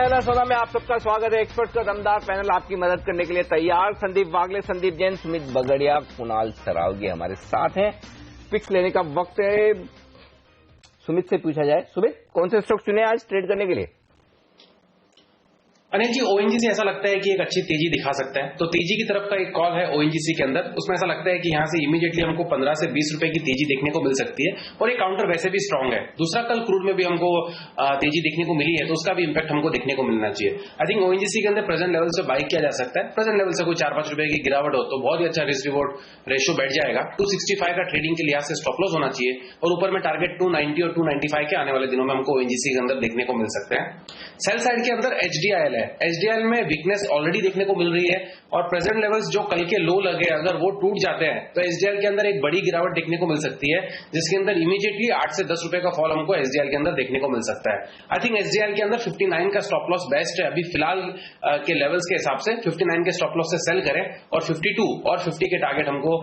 पहला सौदा में आप सबका स्वागत है। एक्सपर्ट का दमदार पैनल आपकी मदद करने के लिए तैयार। संदीप वागले, संदीप जैन, सुमित बगड़िया, कुणाल सरावगी हमारे साथ हैं। पिक्स लेने का वक्त है। सुमित से पूछा जाए, सुमित कौन से स्टॉक चुने आज ट्रेड करने के लिए? अनिल जी, ओएनजीसी ऐसा लगता है कि एक अच्छी तेजी दिखा सकता है, तो तेजी की तरफ का एक कॉल है ओएनजीसी के अंदर। उसमें ऐसा लगता है कि यहां से इमीडिएटली हमको 15 से 20 रुपए की तेजी देखने को मिल सकती है और एक काउंटर वैसे भी स्ट्रांग है। दूसरा, कल क्रूड में भी हमको तेजी देखने को मिली है, तो उसका भी इंपैक्ट हमको देखने को मिलना चाहिए। आई थिंक ओएनजीसी के अंदर प्रेजेंट लेवल से बाई किया जा सकता है। प्रेजेंट लेवल से कोई 4-5 रुपए की गिरावट हो तो बहुत ही अच्छा रिस्क रिवॉर्ड रेशियो बैठ जाएगा। 265 का ट्रेडिंग के लिहाज से स्टॉप लॉस होना चाहिए और ऊपर में टारगेट 290 और 295 के आने वाले दिनों में हमको ओएनजीसी के अंदर देखने को मिल सकते हैं। सेल साइड के अंदर एचडीआईएल है। एचडीआईएल में वीकनेस ऑलरेडी देखने को मिल रही है और प्रेजेंट लेवल्स जो कल के लो लगे अगर वो टूट जाते हैं तो एचडीआईएल के अंदर एक बड़ी गिरावट देखने को मिल सकती है, जिसके अंदर इमीडिएटली 8 से 10 रुपए का फॉल हमको एचडीआईएल के अंदर देखने को मिल सकता है। आई थिंक एचडीआईएल के अंदर 59 का स्टॉप लॉस बेस्ट है अभी फिलहाल के लेवल्स के हिसाब से। 59 के स्टॉप लॉस से सेल करें और 52 और 50 के टारगेट हमको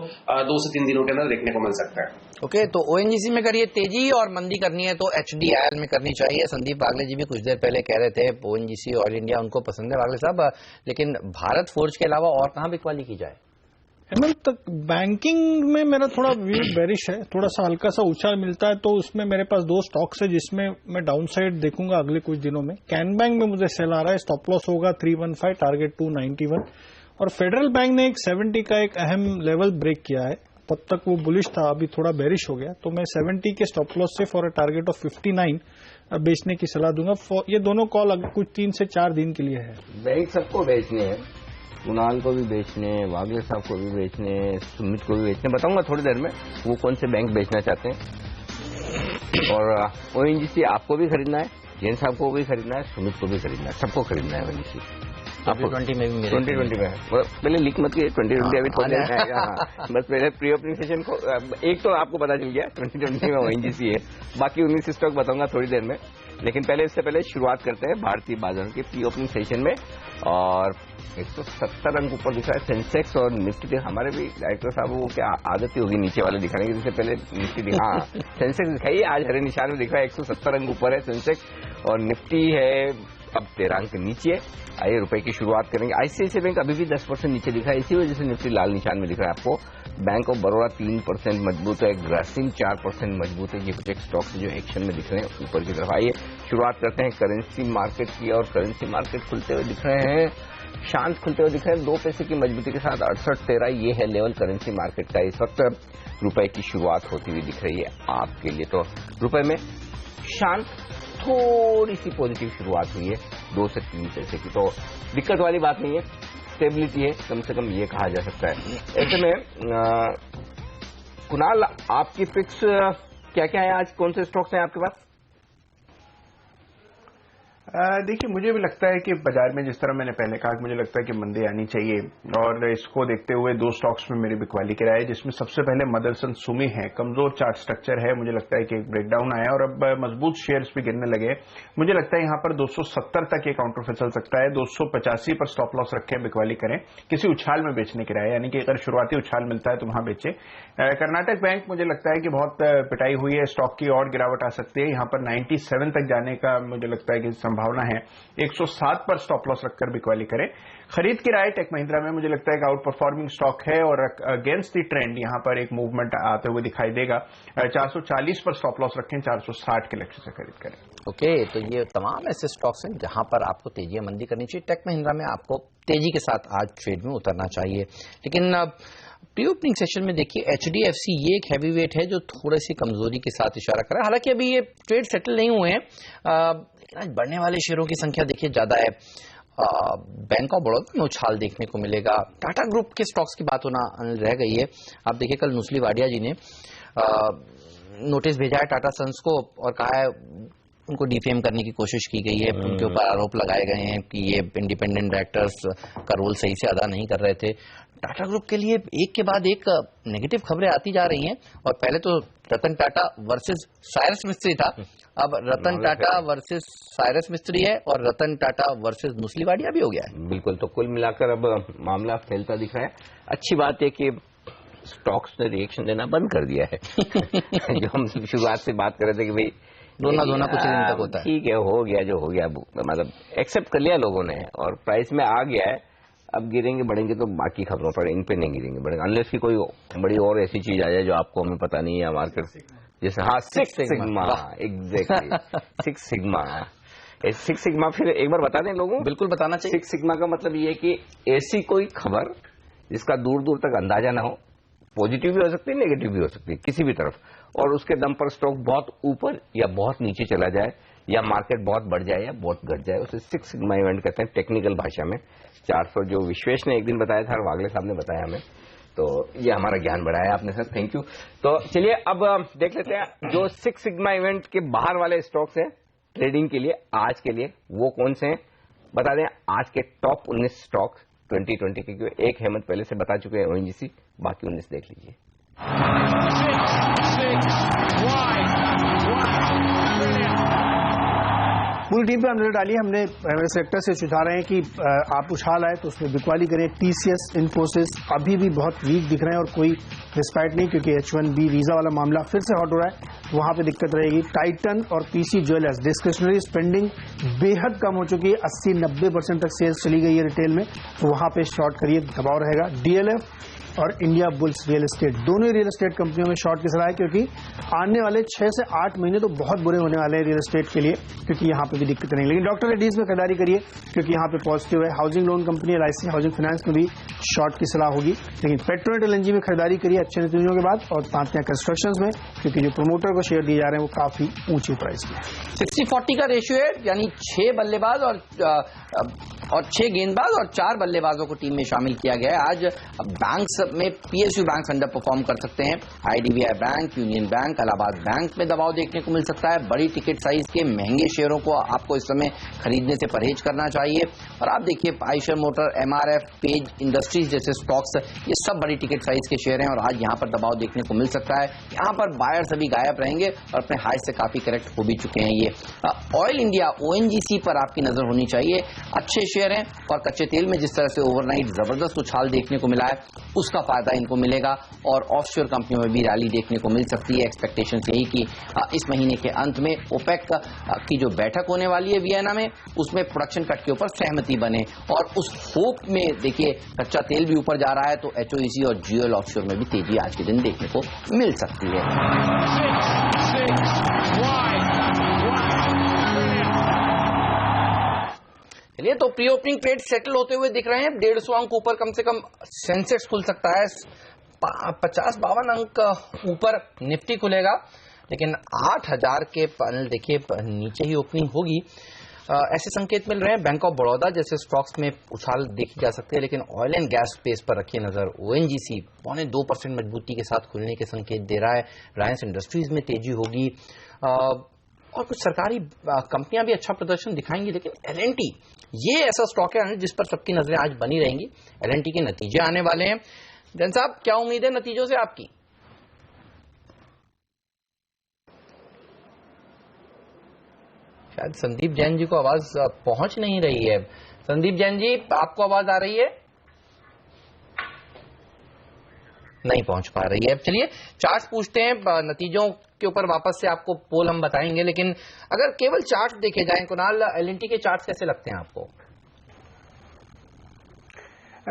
2 से 3 दिनों के अंदर देखने को मिल सकता है। ओके, तो ओएनजीसी में करिए तेजी और मंदी करनी है तो एचडीआईएल में करनी चाहिए। संदीप वागले जी भी कुछ देर पहले कह रहे थे ओएनजीसी ऑयल इंडिया उनको पसंद है वागले साहब, लेकिन भारत फोर्ज के अलावा और कहां बिकवाली की जाए? हेमल तक बैंकिंग में मेरा थोड़ा व्यू बेरिश है, थोड़ा सा हल्का सा उछाल मिलता है, तो उसमें मेरे पास 2 स्टॉक्स है जिसमें मैं डाउन साइड देखूंगा अगले कुछ दिनों में। कैन बैंक में मुझे सेल आ रहा है, स्टॉप लॉस होगा 315, टारगेट 291 और फेडरल बैंक ने एक 70 का एक अहम लेवल ब्रेक किया है। तब तक वो बुलिश था, अभी थोड़ा बेरिश हो गया, तो मैं 70 के स्टॉप लॉस से फॉर अ टारगेट ऑफ 59 बेचने की सलाह दूंगा। ये दोनों कॉल अगर कुछ 3 से 4 दिन के लिए है। बैंक सबको बेचने हैं, कुणाल को भी बेचने, वागले साहब को भी बेचने, सुमित को भी बेचने। बताऊंगा थोड़ी देर में वो कौन से बैंक बेचना चाहते हैं। और ओएनजीसी आपको भी खरीदना है, जैन साहब को भी खरीदना है, सुमित को भी खरीदना है, सबको खरीदना है ओएनजीसी। आपको 20 में भी मिलेगा। 2020 में पहले लीक मत किए, 2020 अभी थोड़ा आएगा। बस पहले प्री ओपनिंग सेशन को एक तो आपको पता चल गया 2020 में ओएनजीसी है, बाकी 19 स्टॉक बताऊंगा थोड़ी देर में। लेकिन इससे पहले शुरुआत करते हैं भारतीय बाजार के प्री ओपनिंग सेशन में। और 170 अंक ऊपर दिखा है सेंसेक्स और निफ्टी। हमारे भी डायरेक्टर साहब वो क्या आदत ही होगी नीचे वाले दिखाने की, जिससे पहले निफ्टी दिखा सेंसेक्स दिखाइए, आज हरे निशान में दिख रहा है 170 अंक ऊपर है सेंसेक्स और निफ्टी है अब 13 अंक नीचे है। आइए रुपए की शुरुआत करेंगे। आईसीआईसीआई बैंक अभी भी 10% नीचे दिखा है, इसी वजह से निफ्टी लाल निशान में दिख रहा है आपको। बैंक ऑफ बड़ौदा 3% मजबूत है, ग्रासिम 4% मजबूत है। ये कुछ एक स्टॉक्स जो एक्शन में दिख रहे हैं ऊपर की तरफ। आइए शुरुआत करते हैं करेंसी मार्केट की और करेंसी मार्केट खुलते हुए दिख रहे हैं, शांत खुलते हुए दिख रहे हैं 2 पैसे की मजबूती के साथ 68.13 ये है लेवल करेंसी मार्केट का। इस वक्त रुपए की शुरुआत होती हुई दिख रही है आपके लिए। तो रुपए में शांत थोड़ी सी पॉजिटिव शुरुआत हुई है 2 से 3 पैसे की, तो दिक्कत वाली बात नहीं है, स्टेबिलिटी है कम से कम, ये कहा जा सकता है। ऐसे में कुणाल आपकी पिक्स क्या क्या है आज, कौन से स्टॉक्स हैं आपके पास? देखिए, मुझे भी लगता है कि बाजार में जिस तरह मैंने पहले कहा कि मुझे लगता है कि मंदी आनी चाहिए और इसको देखते हुए 2 स्टॉक्स में मेरी बिकवाली की राय है, जिसमें सबसे पहले मदरसन सुमी है। कमजोर चार्ट स्ट्रक्चर है, मुझे लगता है कि एक ब्रेकडाउन आया और अब मजबूत शेयर्स भी गिरने लगे। मुझे लगता है यहां पर 270 तक ये काउंटर फिसल सकता है। 285 पर स्टॉप लॉस रखें, बिकवाली करें, किसी उछाल में बेचने की राय, यानी कि अगर शुरुआती उछाल मिलता है तो वहां बेचे। कर्नाटक बैंक मुझे लगता है कि बहुत पिटाई हुई है, स्टॉक की और गिरावट आ सकती है। यहां पर 97 तक जाने का मुझे लगता है कि संभावना है। 107 पर स्टॉप लॉस रखकर बिकवाली करें। खरीद की राय टेक महिंद्रा में मुझे लगता है कि आउट परफॉर्मिंग स्टॉक है और अगेंस्ट द ट्रेंड यहां पर एक मूवमेंट आते हुए दिखाई देगा। 440 पर स्टॉप लॉस रखें, 460 के लक्ष्य से खरीद करें। ओके, तो ये तमाम ऐसे स्टॉक्स हैं जहां पर आपको तेजी या मंदी करनी चाहिए। टेक महिंद्रा में आपको तेजी के साथ आज ट्रेड में उतरना चाहिए। लेकिन प्री ओपनिंग सेशन में देखिए एचडीएफसी ये एक हैवी वेट है जो थोड़ी सी कमजोरी के साथ इशारा कर रहा है। हालांकि अभी ये ट्रेड सेटल नहीं हुए हैं, लेकिन आज बढ़ने वाले शेयरों की संख्या देखिए ज्यादा है। बैंक ऑफ बड़ौदा में उछाल देखने को मिलेगा। टाटा ग्रुप के स्टॉक्स की बात होना रह गई है। आप देखिए कल नुस्ली वाडिया जी ने नोटिस भेजा है टाटा सन्स को और कहा है उनको डिफेम करने की कोशिश की गई है, उनके ऊपर आरोप लगाए गए हैं कि ये इंडिपेंडेंट डायरेक्टर्स का रोल सही से अदा नहीं कर रहे थे। टाटा ग्रुप के लिए एक के बाद एक नेगेटिव खबरें आती जा रही हैं और पहले तो रतन टाटा वर्सेस साइरस मिस्त्री था, अब रतन टाटा वर्सेस साइरस मिस्त्री है और रतन टाटा वर्सेस नुस्ली वाडिया भी हो गया है। बिल्कुल, तो कुल मिलाकर अब मामला फैलता दिख रहा है। अच्छी बात है कि स्टॉक्स ने रिएक्शन देना बंद कर दिया है। जो हम शुरुआत से बात कर रहे थे कि भाई रोना धोना कुछ दिन तक होता है। ठीक है, हो गया जो हो गया, मतलब एक्सेप्ट कर लिया लोगों ने और प्राइस में आ गया है। अब गिरेंगे बढ़ेंगे तो बाकी खबरों पर, इन पे नहीं गिरेंगे बढ़ेंगे, अनलेस की कोई बड़ी और ऐसी चीज आ जाए जो आपको हमें पता नहीं है मार्केट, जैसे हाँ six sigma, exactly six sigma. Six sigma फिर एक बार बता दें लोगों, बिल्कुल बताना चाहिए। सिक्स सिग्मा का मतलब ये कि ऐसी कोई खबर जिसका दूर दूर तक अंदाजा ना हो, पॉजिटिव भी हो सकती है नेगेटिव भी हो सकती है किसी भी तरफ, और उसके दम पर स्टॉक बहुत ऊपर या बहुत नीचे चला जाए या मार्केट बहुत बढ़ जाए या बहुत घट जाए, उसे सिक्स सिग्मा इवेंट कहते हैं टेक्निकल भाषा में। 400 जो विश्वेश ने एक दिन बताया था और वागले साहब ने बताया हमें, तो ये हमारा ज्ञान बढ़ाया आपने सर, थैंक यू। तो चलिए अब देख लेते हैं जो सिक्स सिग्मा इवेंट के बाहर वाले स्टॉक्स हैं ट्रेडिंग के लिए आज के लिए, वो कौन से हैं बता दें। आज के टॉप 19 स्टॉक्स 2020 के, एक हेमंत पहले से बता चुके हैं ONGC, बाकी 19 देख लीजिए। पूरी टीम पे हम नजर डाली, हमने हमारे सेक्टर से सुझा रहे हैं कि आप उछाल आए तो उसमें बिकवाली करें। TCS, इन्फोसिस अभी भी बहुत वीक दिख रहे हैं और कोई रिस्पाइट नहीं, क्योंकि H1B वीजा वाला मामला फिर से हॉट हो रहा है, तो वहां पे दिक्कत रहेगी। टाइटन और PC ज्वेलर्स, डिस्क्रिशनरी स्पेंडिंग बेहद कम हो चुकी है, 80-90% तक सेल्स चली गई है रिटेल में, तो वहां पे शॉर्ट करिए, दबाव रहेगा। DLF और इंडिया बुल्स रियल एस्टेट, दोनों ही रियल एस्टेट कंपनियों में शॉर्ट की सलाह है, क्योंकि आने वाले 6 से 8 महीने तो बहुत बुरे होने वाले हैं रियल एस्टेट के लिए, क्योंकि यहाँ पे भी दिक्कत नहीं। लेकिन डॉक्टर रेड्डीज में खरीदारी करिए, क्योंकि यहाँ पे पॉजिटिव है। Housing loan company LIC housing finance में भी शॉर्ट की सलाह होगी, लेकिन पेट्रोनेट LNG में खरीदारी करिए अच्छे नतीजों के बाद, और तांतिया कंस्ट्रक्शन में, क्योंकि जो प्रोमोटर को शेयर दिए जा रहे हैं वो काफी ऊंची प्राइस में। 60-40 का रेशियो है, यानी 6 बल्लेबाज और 6 गेंदबाज और 4 बल्लेबाजों को टीम में शामिल किया गया है। आज बैंक्स में PSU बैंक अंडर परफॉर्म कर सकते हैं, IDBI bank, union bank, Allahabad bank में दबाव देखने को मिल सकता है। बड़ी टिकट साइज के महंगे शेयरों को आपको इस समय खरीदने से परहेज करना चाहिए। और आप देखिए Eicher motor, MRF, page industries जैसे स्टॉक्स, ये सब बड़ी टिकट साइज के शेयर हैं और आज यहाँ पर दबाव देखने को मिल सकता है। यहाँ पर बायर्स अभी गायब रहेंगे और अपने हाई से काफी करेक्ट हो भी चुके हैं। ये ऑयल इंडिया ONGC पर आपकी नजर होनी चाहिए, अच्छे शेयर हैं और कच्चे तेल में जिस तरह से ओवरनाइट जबरदस्त उछाल देखने को मिला है उसका फायदा इनको मिलेगा। और ऑफशोर कंपनियों में भी रैली देखने को मिल सकती है। एक्सपेक्टेशन यही कि इस महीने के अंत में OPEC की जो बैठक होने वाली है वियना में, उसमें प्रोडक्शन कट के ऊपर सहमति बने, और उस होप में देखिए कच्चा तेल भी ऊपर जा रहा है, तो HOEC और GOL ऑफशोर में भी तेजी आज के दिन देखने को मिल सकती है। चलिए, तो प्री ओपनिंग ट्रेड सेटल होते हुए दिख रहे हैं। 150 अंक ऊपर कम से कम सेंसेक्स खुल सकता है, 50-52 अंक ऊपर निफ्टी खुलेगा, लेकिन 8000 के पैनल देखिए नीचे ही ओपनिंग होगी। ऐसे संकेत मिल रहे हैं। बैंक ऑफ बड़ौदा जैसे स्टॉक्स में उछाल देखी जा सकती है, लेकिन ऑयल एंड गैस स्पेस पर रखिए नजर। ONGC 2.25% मजबूती के साथ खुलने के संकेत दे रहा है। रिलायंस इंडस्ट्रीज में तेजी होगी और कुछ सरकारी कंपनियां भी अच्छा प्रदर्शन दिखाएंगी, लेकिन L&T ये ऐसा स्टॉक है जिस पर सबकी नजरें आज बनी रहेंगी। L&T के नतीजे आने वाले हैं। जैन साहब, क्या उम्मीद है नतीजों से आपकी? शायद संदीप जैन जी को आवाज पहुंच नहीं रही है। संदीप जैन जी, आपको आवाज आ रही है? नहीं पहुंच पा रही है। चलिए चार्ट्स पूछते हैं, नतीजों के ऊपर वापस से आपको पोल हम बताएंगे, लेकिन अगर केवल चार्ट देखे जाएं कुणाल, L&T के चार्ट्स कैसे लगते हैं आपको?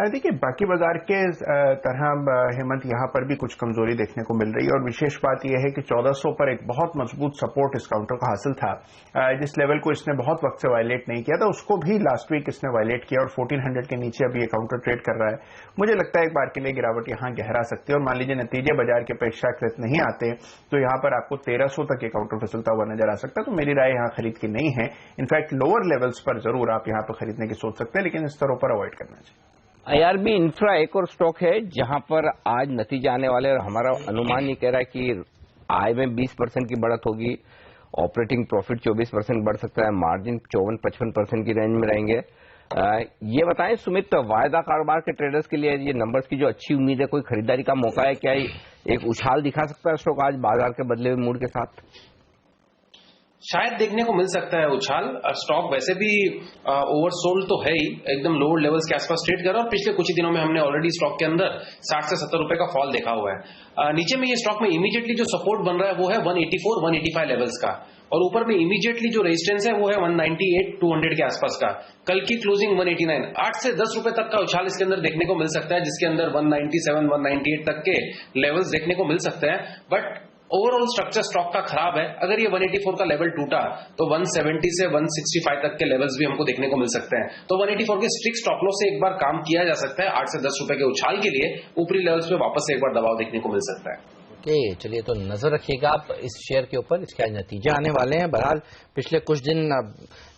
देखिए, बाकी बाजार के तरह हेमंत यहाँ पर भी कुछ कमजोरी देखने को मिल रही है, और विशेष बात यह है कि 1400 पर एक बहुत मजबूत सपोर्ट इस काउंटर का हासिल था, जिस लेवल को इसने बहुत वक्त से वायलेट नहीं किया था, उसको भी लास्ट वीक इसने वायलेट किया और 1400 के नीचे अभी ये काउंटर ट्रेड कर रहा है। मुझे लगता है एक बार के लिए गिरावट यहाँ गहरा सकती है, और मान लीजिए नतीजे बाजार के अपेक्षाकृत नहीं आते तो यहाँ पर आपको 1300 तक ये काउंटर फिसलता हुआ नजर आ सकता है। तो मेरी राय यहाँ खरीद की नहीं है। इनफैक्ट लोअर लेवल्स पर जरूर आप यहाँ पर खरीदने की सोच सकते हैं, लेकिन इस तरह पर अवॉइड करना चाहिए। IRB इंफ्रा एक और स्टॉक है जहां पर आज नतीजे आने वाले, और हमारा अनुमान ये कह रहा है कि आय में 20% की बढ़त होगी, ऑपरेटिंग प्रॉफिट 24% बढ़ सकता है, मार्जिन 54-55% की रेंज में रहेंगे। ये बताएं सुमित, वायदा कारोबार के ट्रेडर्स के लिए ये नंबर्स की जो अच्छी उम्मीद है, कोई खरीदारी का मौका है क्या? एक उछाल दिखा सकता है स्टॉक आज बाजार के बदले हुए मूड के साथ? शायद देखने को मिल सकता है उछाल। स्टॉक वैसे भी ओवरसोल्ड तो है ही, एकदम लोअर लेवल्स के आसपास ट्रेड कर रहा है और पिछले कुछ ही दिनों में हमने ऑलरेडी स्टॉक के अंदर 60 से 70 रुपए का फॉल देखा हुआ है। नीचे में ये स्टॉक में इमीडिएटली जो सपोर्ट बन रहा है वो है 184, 185 लेवल्स का, और ऊपर में इमीडिएटली जो रेजिस्टेंस है वो है 198, 200 के आसपास का। कल की क्लोजिंग 189, 8 से 10 रुपए तक का उछाल इसके अंदर देखने को मिल सकता है, जिसके अंदर 197, 198 तक के लेवल्स देखने को मिल सकते हैं। बट ओवरऑल स्ट्रक्चर स्टॉक का खराब है। अगर ये 184 का लेवल टूटा तो 170 से 165 तक के लेवल्स भी हमको देखने को मिल सकते हैं। तो 184 के स्ट्रिक्ट स्टॉप लॉस से एक बार काम किया जा सकता है। 8 से 10 रुपए के उछाल के लिए ऊपरी लेवल्स पे वापस से एक बार दबाव देखने को मिल सकता है। ओके, चलिए तो नजर रखिएगा आप इस शेयर के ऊपर, इसके आज नतीजे आने वाले हैं। बहरहाल पिछले कुछ दिन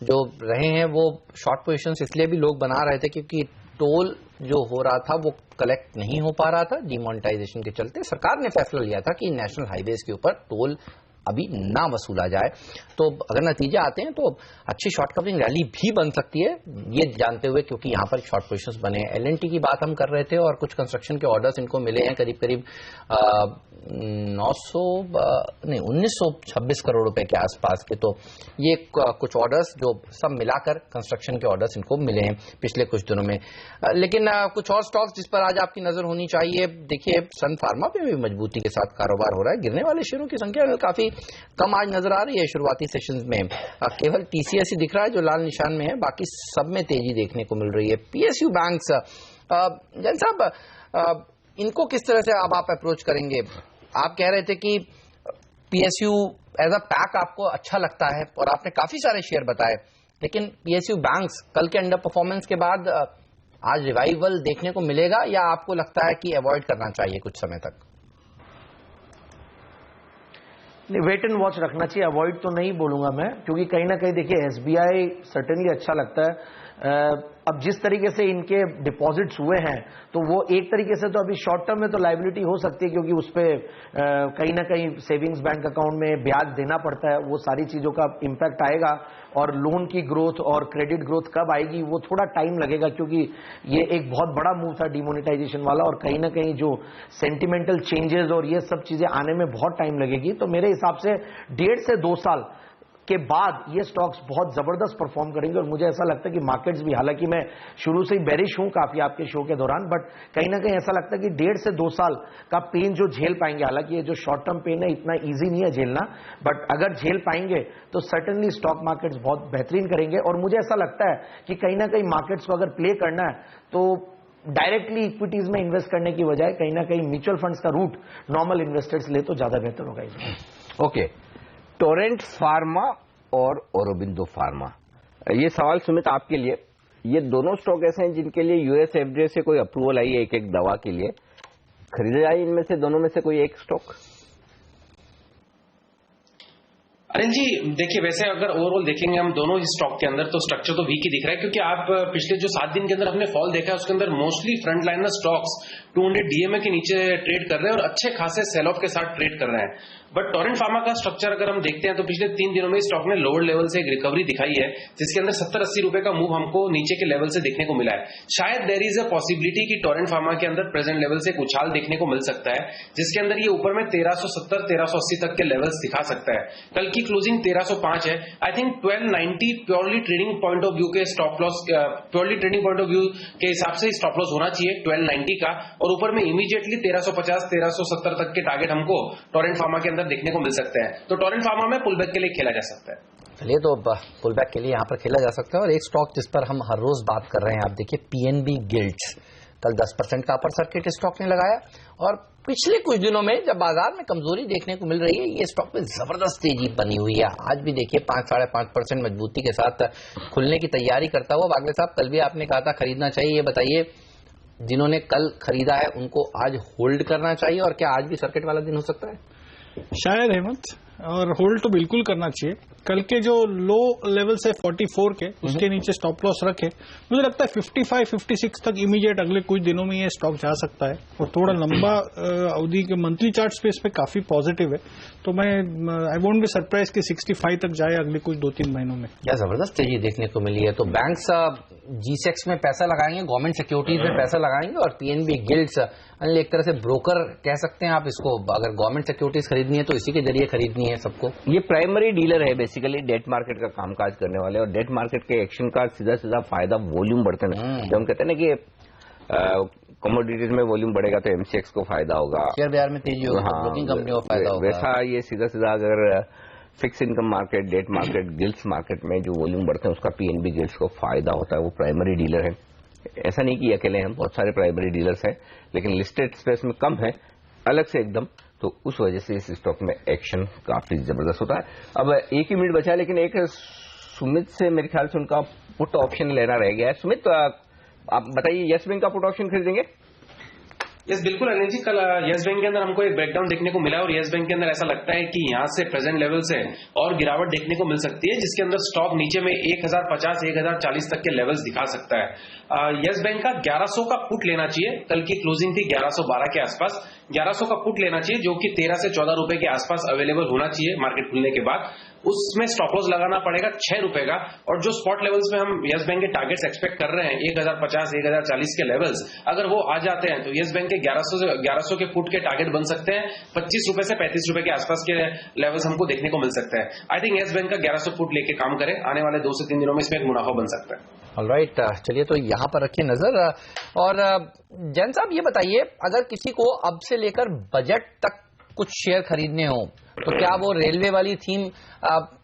जो रहे हैं वो शॉर्ट पोजीशंस इसलिए भी लोग बना रहे थे क्योंकि टोल जो हो रहा था वो कलेक्ट नहीं हो पा रहा था डिमोनेटाइजेशन के चलते। सरकार ने फैसला लिया था कि नेशनल हाईवेज के ऊपर टोल अभी ना वसूला जाए। तो अगर नतीजे आते हैं तो अच्छी शॉर्ट कवरिंग रैली भी बन सकती है, ये जानते हुए क्योंकि यहाँ पर शॉर्ट पोजीशंस बने हैं। एलएनटी की बात हम कर रहे थे और कुछ कंस्ट्रक्शन के ऑर्डर्स इनको मिले हैं करीब करीब 1926 करोड़ रुपए के आसपास के। तो ये कुछ ऑर्डर्स जो सब मिलाकर कंस्ट्रक्शन के ऑर्डर्स इनको मिले हैं पिछले कुछ दिनों में। लेकिन कुछ और स्टॉक्स जिस पर आज आपकी नजर होनी चाहिए, देखिए सन फार्मा पे भी मजबूती के साथ कारोबार हो रहा है। गिरने वाले शेयरों की संख्या काफी कम आज नजर आ रही है शुरुआती सेशंस में। केवल टीसीएस ही दिख रहा है जो लाल निशान में है, बाकी सब में तेजी देखने को मिल रही है। पीएसयू बैंक्स, जैन साहब इनको किस तरह से अब आप अप्रोच करेंगे? आप कह रहे थे कि पीएसयू एज अ पैक आपको अच्छा लगता है और आपने काफी सारे शेयर बताए, लेकिन पीएसयू बैंक्स कल के अंडर परफॉर्मेंस के बाद आज रिवाइवल देखने को मिलेगा या आपको लगता है कि अवॉइड करना चाहिए कुछ समय तक? नहीं, वेट एंड वॉच रखना चाहिए, अवॉइड तो नहीं बोलूंगा मैं, क्योंकि कहीं ना कहीं देखिए एसबीआई सर्टेनली अच्छा लगता है। अब जिस तरीके से इनके डिपॉजिट्स हुए हैं तो वो एक तरीके से तो अभी शॉर्ट टर्म में तो लायबिलिटी हो सकती है, क्योंकि उस पर कहीं ना कहीं सेविंग्स बैंक अकाउंट में ब्याज देना पड़ता है, वो सारी चीजों का इम्पैक्ट आएगा। और लोन की ग्रोथ और क्रेडिट ग्रोथ कब आएगी वो थोड़ा टाइम लगेगा, क्योंकि ये एक बहुत बड़ा मूव था डिमोनेटाइजेशन वाला, और कहीं ना कहीं जो सेंटिमेंटल चेंजेस और ये सब चीजें आने में बहुत टाइम लगेगी। तो मेरे हिसाब से 1.5 से 2 साल के बाद ये स्टॉक्स बहुत जबरदस्त परफॉर्म करेंगे। और मुझे ऐसा लगता है कि मार्केट्स भी, हालांकि मैं शुरू से ही बेरिश हूं काफी आपके शो के दौरान, बट कहीं ना कहीं ऐसा लगता है कि 1.5 से 2 साल का पेन जो झेल पाएंगे, हालांकि ये जो शॉर्ट टर्म पेन है इतना इजी नहीं है झेलना, बट अगर झेल पाएंगे तो सर्टेनली स्टॉक मार्केट्स बहुत बेहतरीन करेंगे। और मुझे ऐसा लगता है कि कहीं ना कहीं मार्केट्स को अगर प्ले करना है तो डायरेक्टली इक्विटीज में इन्वेस्ट करने की बजाय कहीं ना कहीं म्यूचुअल फंड्स का रूट नॉर्मल इन्वेस्टर्स ले तो ज्यादा बेहतर होगा इसमें। ओके, टोरेंट फार्मा और औरोबिंदो फार्मा, ये सवाल सुमित आपके लिए। ये दोनों स्टॉक ऐसे हैं जिनके लिए यूएस एफडीए से कोई अप्रूवल आई है एक एक दवा के लिए, खरीदा जाए इनमें से दोनों में से कोई एक स्टॉक? अनिल जी देखिए, वैसे अगर ओवरऑल देखेंगे हम दोनों ही स्टॉक के अंदर तो स्ट्रक्चर तो वीक ही दिख रहा है, क्योंकि आप पिछले जो 7 दिन के अंदर हमने फॉल देखा है उसके अंदर mostly front liner stocks 200 DMA के नीचे ट्रेड कर रहे हैं और अच्छे खासे सेल ऑफ के साथ ट्रेड कर रहे हैं। बट टोरेंट फार्मा का स्ट्रक्चर अगर हम देखते हैं तो पिछले 3 दिनों में स्टॉक ने लोअर लेवल से एक रिकवरी दिखाई है, जिसके अंदर 70-80 रुपए का मूव हमको नीचे के लेवल से देखने को मिला है। शायद देयर इज अ पॉसिबिलिटी कि टोरेंट फार्मा के अंदर प्रेजेंट लेवल से एक उछाल देखने को मिल सकता है, जिसके अंदर ये ऊपर में 1370-1380 तक के लेवल्स दिखा सकता है। कल की क्लोजिंग 1305 है। I think 1290 purely trading point of view के stop loss, purely trading point of view के हिसाब से स्टॉप लॉस होना चाहिए 1290 का, और ऊपर में इमीडिएटली 1350-1370 तक के टारगेट हमको टोरेंट फार्मा के अंदर देखने को मिल सकते हैं। तो टोरेंट फार्मा में पुलबैक के लिए खेला जा सकता है। चलिए, तो पुलबैक के लिए यहां पर खेला जा सकता है। और एक स्टॉक जिस पर हम हर रोज बात कर रहे हैं, आप देखिए पीएनबी गिल्ड्स, कल 10% का अपर सर्किट स्टॉक ने लगाया और पिछले कुछ दिनों में जब बाजार में कमजोरी देखने को मिल रही है, ये स्टॉक में जबरदस्त तेजी बनी हुई है। आज भी देखिए 5-5.5% मजबूती के साथ खुलने की तैयारी करता हुआ। बागले साहब, कल भी आपने कहा था खरीदना चाहिए, ये बताइए जिन्होंने कल खरीदा है उनको आज होल्ड करना चाहिए और क्या आज भी सर्किट वाला दिन हो सकता है? शायद हेमंत, और होल्ड तो बिल्कुल करना चाहिए। कल के जो लो लेवल है 44 के, उसके नीचे स्टॉप लॉस रखे। मुझे लगता है 55-56 तक इमीडिएट अगले कुछ दिनों में ये स्टॉक जा सकता है और थोड़ा लंबा अवधि के मंथली चार्ट स्पेस पे काफी पॉजिटिव है। तो मैं आई वोंट बी सरप्राइज कि 65 तक जाए अगले कुछ 2-3 महीनों में। क्या जबरदस्त तेजी देखने को मिली है। तो बैंक्स जीसेक्स में पैसा लगाएंगे, गवर्नमेंट सिक्योरिटीज में पैसा लगाएंगे, और पीएनबी गिल्ड्स एक तरह से ब्रोकर कह सकते हैं आप इसको। अगर गवर्नमेंट सिक्योरिटीज खरीदनी है तो इसी के जरिए खरीदनी नहीं है सबको? ये प्राइमरी डीलर है बेसिकली, डेट मार्केट का कामकाज करने वाले, और डेट मार्केट के एक्शन का सीधा सीधा फायदा वॉल्यूम बढ़ते हैं। जब हम कहते हैं ना कि कमोडिटीज में वॉल्यूम बढ़ेगा तो एमसीएक्स को फायदा होगा, शेयर बाजार में तेजी होगी, ब्रोकिंग कंपनियों को फायदा होगा। वैसा ये सीधा सीधा अगर fix income market, debt market, guilds market में जो वॉल्यूम बढ़ते हैं उसका पीएनबी गिल्ड्स को फायदा होता है। वो प्राइमरी डीलर है, ऐसा नहीं कि अकेले हैं, बहुत सारे प्राइमरी डीलर्स हैं, लेकिन लिस्टेड स्पेस में कम है अलग से एकदम, तो उस वजह से इस स्टॉक में एक्शन काफी जबरदस्त होता है। अब 1 ही मिनट बचा है, लेकिन एक सुमित से मेरे ख्याल से उनका पुट ऑप्शन लेना रह गया है। सुमित, आप बताइए, यस बैंक का पुट ऑप्शन खरीदेंगे? यस बिल्कुल अनिल जी, कल यस बैंक के अंदर हमको एक ब्रेकडाउन देखने को मिला और यस बैंक के अंदर ऐसा लगता है कि यहाँ से प्रेजेंट लेवल से और गिरावट देखने को मिल सकती है, जिसके अंदर स्टॉक नीचे में 1050 1040 तक के लेवल्स दिखा सकता है। यस बैंक का 1100 का पुट लेना चाहिए, कल की क्लोजिंग थी 1112 के आसपास, 1100 का पुट लेना चाहिए जो कि 13 से 14 रुपए के आसपास अवेलेबल होना चाहिए मार्केट खुलने के बाद। उसमें स्टॉप लॉस लगाना पड़ेगा 6 रुपए का, और जो स्पॉट लेवल्स में हम यस बैंक के टारगेट्स एक्सपेक्ट कर रहे हैं 1050 1040 के लेवल्स, अगर वो आ जाते हैं तो यस बैंक के 1100 के पुट के टारगेट बन सकते हैं 25 रुपए से 35 रुपए के आसपास के लेवल्स हमको देखने को मिल सकता है। आई थिंक यस बैंक का 1100 पुट लेके काम करें, आने वाले 2 से 3 दिनों में इसमें एक मुनाफा बन सकता है। ऑलराइट, चलिए तो यहाँ पर रखिए नजर। और जैन साहब ये बताइए, अगर किसी को अब से लेकर बजट तक कुछ शेयर खरीदने हो तो क्या वो रेलवे वाली थीम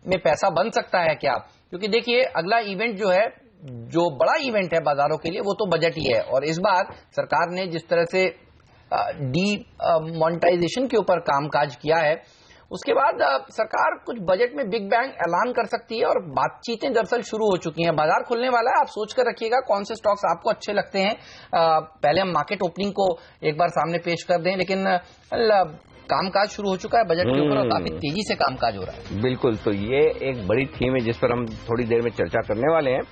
में पैसा बन सकता है क्या? क्योंकि देखिए अगला इवेंट जो है, जो बड़ा इवेंट है बाजारों के लिए, वो तो बजट ही है, और इस बार सरकार ने जिस तरह से डी मोनेटाइजेशन के ऊपर कामकाज किया है, उसके बाद सरकार कुछ बजट में बिग बैंग ऐलान कर सकती है, और बातचीतें दरअसल शुरू हो चुकी हैं। बाजार खुलने वाला है, आप सोच कर रखिएगा कौन से स्टॉक्स आपको अच्छे लगते हैं। पहले हम मार्केट ओपनिंग को एक बार सामने पेश कर दें, लेकिन कामकाज शुरू हो चुका है बजट के ऊपर और काफी तेजी से कामकाज हो रहा है। बिल्कुल, तो ये एक बड़ी थीम है जिस पर हम थोड़ी देर में चर्चा करने वाले हैं।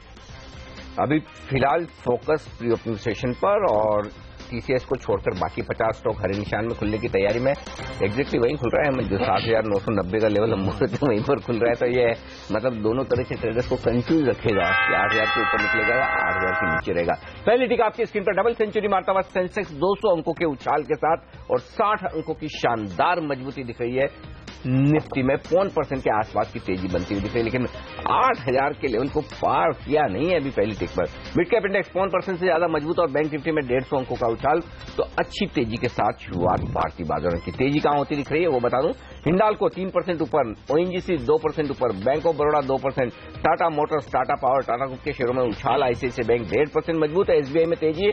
अभी फिलहाल फोकस प्री ओपनिंग सेशन पर, और टीसीएस को छोड़कर बाकी 50 स्टॉक हरे निशान में खुलने की तैयारी में एग्जैक्टली वहीं खुल रहा है। हम जो 7,990 का लेवल हम बोलते हैं वहीं पर खुल रहा है, तो ये मतलब दोनों तरह से ट्रेडर्स को कंफ्यूज रखेगा कि 8,000 के ऊपर निकलेगा या 8,000 के नीचे रहेगा। पहली टिक आपकी स्क्रीन पर डबल सेंचुरी मारता हुआ सेंसेक्स 200 अंकों के उछाल के साथ और 60 अंकों की शानदार मजबूती दिख रही है। निफ्टी में 1% के आसपास की तेजी बनती हुई दिख रही है, लेकिन 8,000 के लेवल को पार किया नहीं है अभी पहली टिक पर। मिड कैप इंडेक्स 1% से ज्यादा मजबूत और बैंक निफ्टी में 150 अंकों का उछाल, तो अच्छी तेजी के साथ शुरुआत भारतीय बाजारों की। तेजी कहां होती दिख रही है वो बता दूं, हिंडाल्को 3% ऊपर, ओएनजीसी 2% ऊपर, bank of Baroda 2%, Tata Motors, Tata power, Tata group के शेयरों में उछाल, आईसीआईसीआई बैंक 1.5% मजबूत है, एसबीआई में तेजी,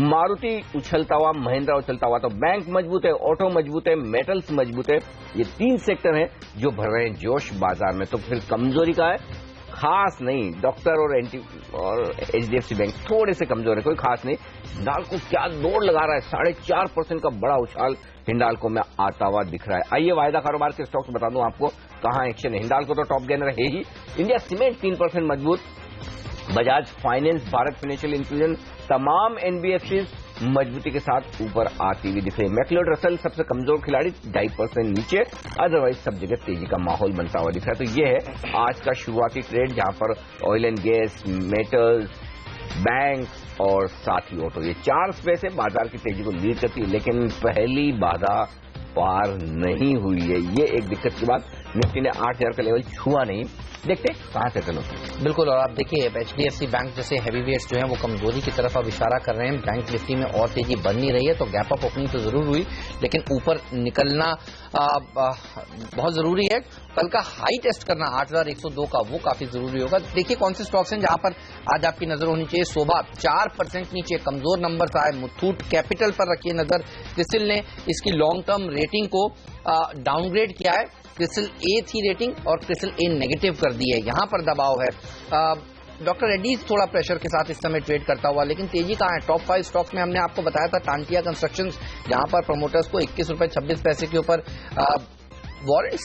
मारुति उछलता हुआ, महिंद्रा उछलता हुआ, तो बैंक मजबूत है, ऑटो मजबूत है, मेटल्स मजबूत है। ये 3 सेक्टर हैं जो भर रहे हैं जोश बाजार में। तो फिर कमजोरी का है खास नहीं, डॉक्टर और एचडीएफसी बैंक थोड़े से कमजोर है, कोई खास नहीं। हिंडाल्को क्या दौड़ लगा रहा है, 4.5% का बड़ा उछाल हिंडाल्को में आता हुआ दिख रहा है। आइए वायदा कारोबार के स्टॉक्स बता दूं आपको कहां एक्शन है। हिंडाल्को तो टॉप गेनर है ही, इंडिया सीमेंट 3% मजबूत, Bajaj finance, Bharat financial inclusion, तमाम एनबीएफसी मजबूती के साथ ऊपर आती हुई दिख रही है। मैक्लोड रसल सबसे कमजोर खिलाड़ी 2.5% नीचे, अदरवाइज सब जगह तेजी का माहौल बनता हुआ दिख रहा है। तो ये है आज का शुरुआती ट्रेड, जहां पर oil and gas, metals, bank और साथ ही ऑटो, ये 4 स्पेस है बाजार की तेजी को लीड करती है, लेकिन पहली बाधा पार नहीं हुई है। ये एक दिक्कत की बात, निफ्टी ने 8,000 का लेवल छुआ नहीं, देखते कहां से चलो। बिल्कुल, और आप देखिए एचडीएफसी बैंक जैसे हैवी वेट्स जो हैं वो कमजोरी की तरफ अब इशारा कर रहे हैं। बैंक निफ्टी में और तेजी बन नहीं रही है, तो गैप अप ओपनिंग तो जरूर हुई, लेकिन ऊपर निकलना बहुत जरूरी है। कल का हाई टेस्ट करना 8,102 का, वो काफी जरूरी होगा। देखिए कौन से स्टॉक्स हैं जहां पर आज आपकी नजर होनी चाहिए। शोभा 4% नीचे, कमजोर नंबर था। मुथूट कैपिटल पर रखिए नजर, क्रिसिल ने इसकी लॉन्ग टर्म रेटिंग को डाउनग्रेड किया है, क्रिसिल ए थी रेटिंग और क्रिसिल ए नेगेटिव कर दी है, यहां पर दबाव है। डॉक्टर रेड्डीज थोड़ा प्रेशर के साथ इस समय ट्रेड करता हुआ, लेकिन तेजी कहां है। टॉप 5 स्टॉक्स में हमने आपको बताया था टांटिया कंस्ट्रक्शन, जहां पर प्रमोटर्स को 21 रुपए 26 पैसे के ऊपर वारंट्स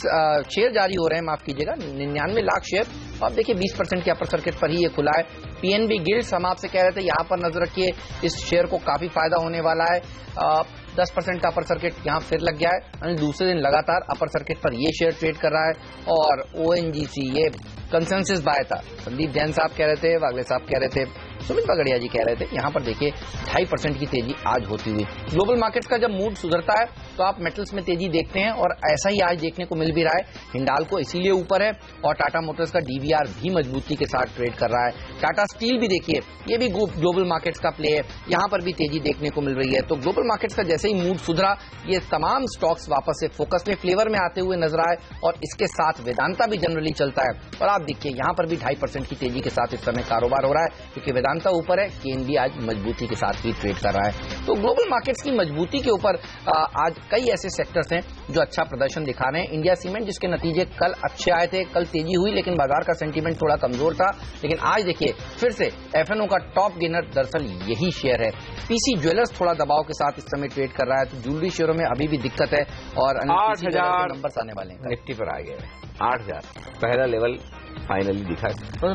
शेयर जारी हो रहे हैं, माफ कीजिएगा 99 लाख शेयर। अब देखिए 20% के अपर सर्किट पर ही ये खुला है। पीएनबी गिल्ड्स हम आपसे कह रहे थे यहां पर नजर रखिए, इस शेयर को काफी फायदा होने वाला है। 10% का अपर सर्किट यहां फिर लग गया है, दूसरे दिन लगातार अपर सर्किट पर ये शेयर ट्रेड कर रहा है। और ओएनजीसी ये कंसेंसस बाय था, संदीप जैन साहब कह रहे थे, वागले साहब कह रहे थे, सुमित पगड़िया जी कह रहे थे। यहां पर देखिए 2.5% की तेजी आज होती हुई। ग्लोबल मार्केट का जब मूड सुधरता है तो आप मेटल्स में तेजी देखते हैं, और ऐसा ही आज देखने को मिल भी रहा है। हिंडाल्को इसीलिए ऊपर है, और टाटा मोटर्स का डीवीआर भी मजबूती के साथ ट्रेड कर रहा है। टाटा स्टील भी देखिए, ये भी ग्लोबल मार्केट्स का प्ले है, यहां पर भी तेजी देखने को मिल रही है। तो ग्लोबल मार्केट्स का जैसे ही मूड सुधरा, ये तमाम स्टॉक्स वापस से फोकस में फ्लेवर में आते हुए नजर आए, और इसके साथ वेदांता भी जनरली चलता है। और आप देखिए यहां पर भी 2.5% की तेजी के साथ इस समय कारोबार हो रहा है, क्योंकि वेदांता ऊपर है, केएनबी आज मजबूती के साथ ही ट्रेड कर रहा है। तो ग्लोबल मार्केट्स की मजबूती के ऊपर आज कई ऐसे सेक्टर्स हैं जो अच्छा प्रदर्शन दिखा रहे हैं। इंडिया सीमेंट, जिसके नतीजे कल अच्छे आए थे, कल तेजी हुई, लेकिन बाजार का सेंटीमेंट थोड़ा कमजोर था। लेकिन आज देखिए फिर से एफएनओ का टॉप गेनर दरअसल यही शेयर है। पीसी ज्वेलर्स थोड़ा दबाव के साथ इस समय ट्रेड कर रहा है। तो ज्वेलरी शेयरों में अभी भी दिक्कत है, और 8,000 नंबर्स आने वाले हैं। निफ्टी पर आ गए 8,000 पहला लेवल फाइनली दिखा। तो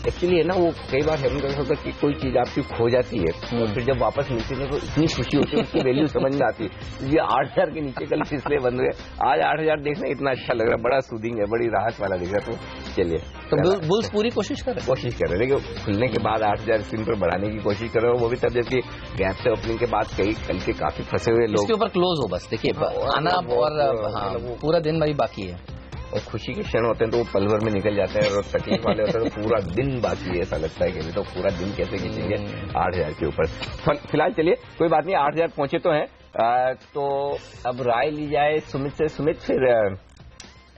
एक्चुअली है ना, वो कई बार हेवन कर सकता है कि कोई चीज आपकी खो जाती है, और फिर जब वापस मिलती है तो इतनी खुशी होती है, उसकी वैल्यू समझ में आती है। ये 8,000 के नीचे कल इसलिए बंद हुए, आज 8,000 देखना इतना अच्छा लग रहा है, बड़ा सूदिंग है, बड़ी राहत वाला दिख रहा है। तो चलिए, तो बुल्स पूरी कोशिश कर रहे हैं, लेकिन खुलने के बाद 8,000 स्क्रीन पर बढ़ाने की कोशिश कर रहे हो। वो भी तब जबकि गैप से ओपनिंग के बाद कई कल के काफी फंसे हुए लोग इसके ऊपर क्लोज हो, बस देखिए आना, और पूरा दिन भाई बाकी है। और खुशी के क्षण होते हैं तो वो पल भर में निकल जाते हैं, और तकलीफ वाले होते हैं तो पूरा दिन बाकी है, ऐसा लगता है कि अभी तो पूरा दिन कैसे खींचेंगे 8,000 के ऊपर। फिलहाल चलिए, कोई बात नहीं, 8,000 पहुंचे तो हैं। तो अब राय ली जाए सुमित से। सुमित, फिर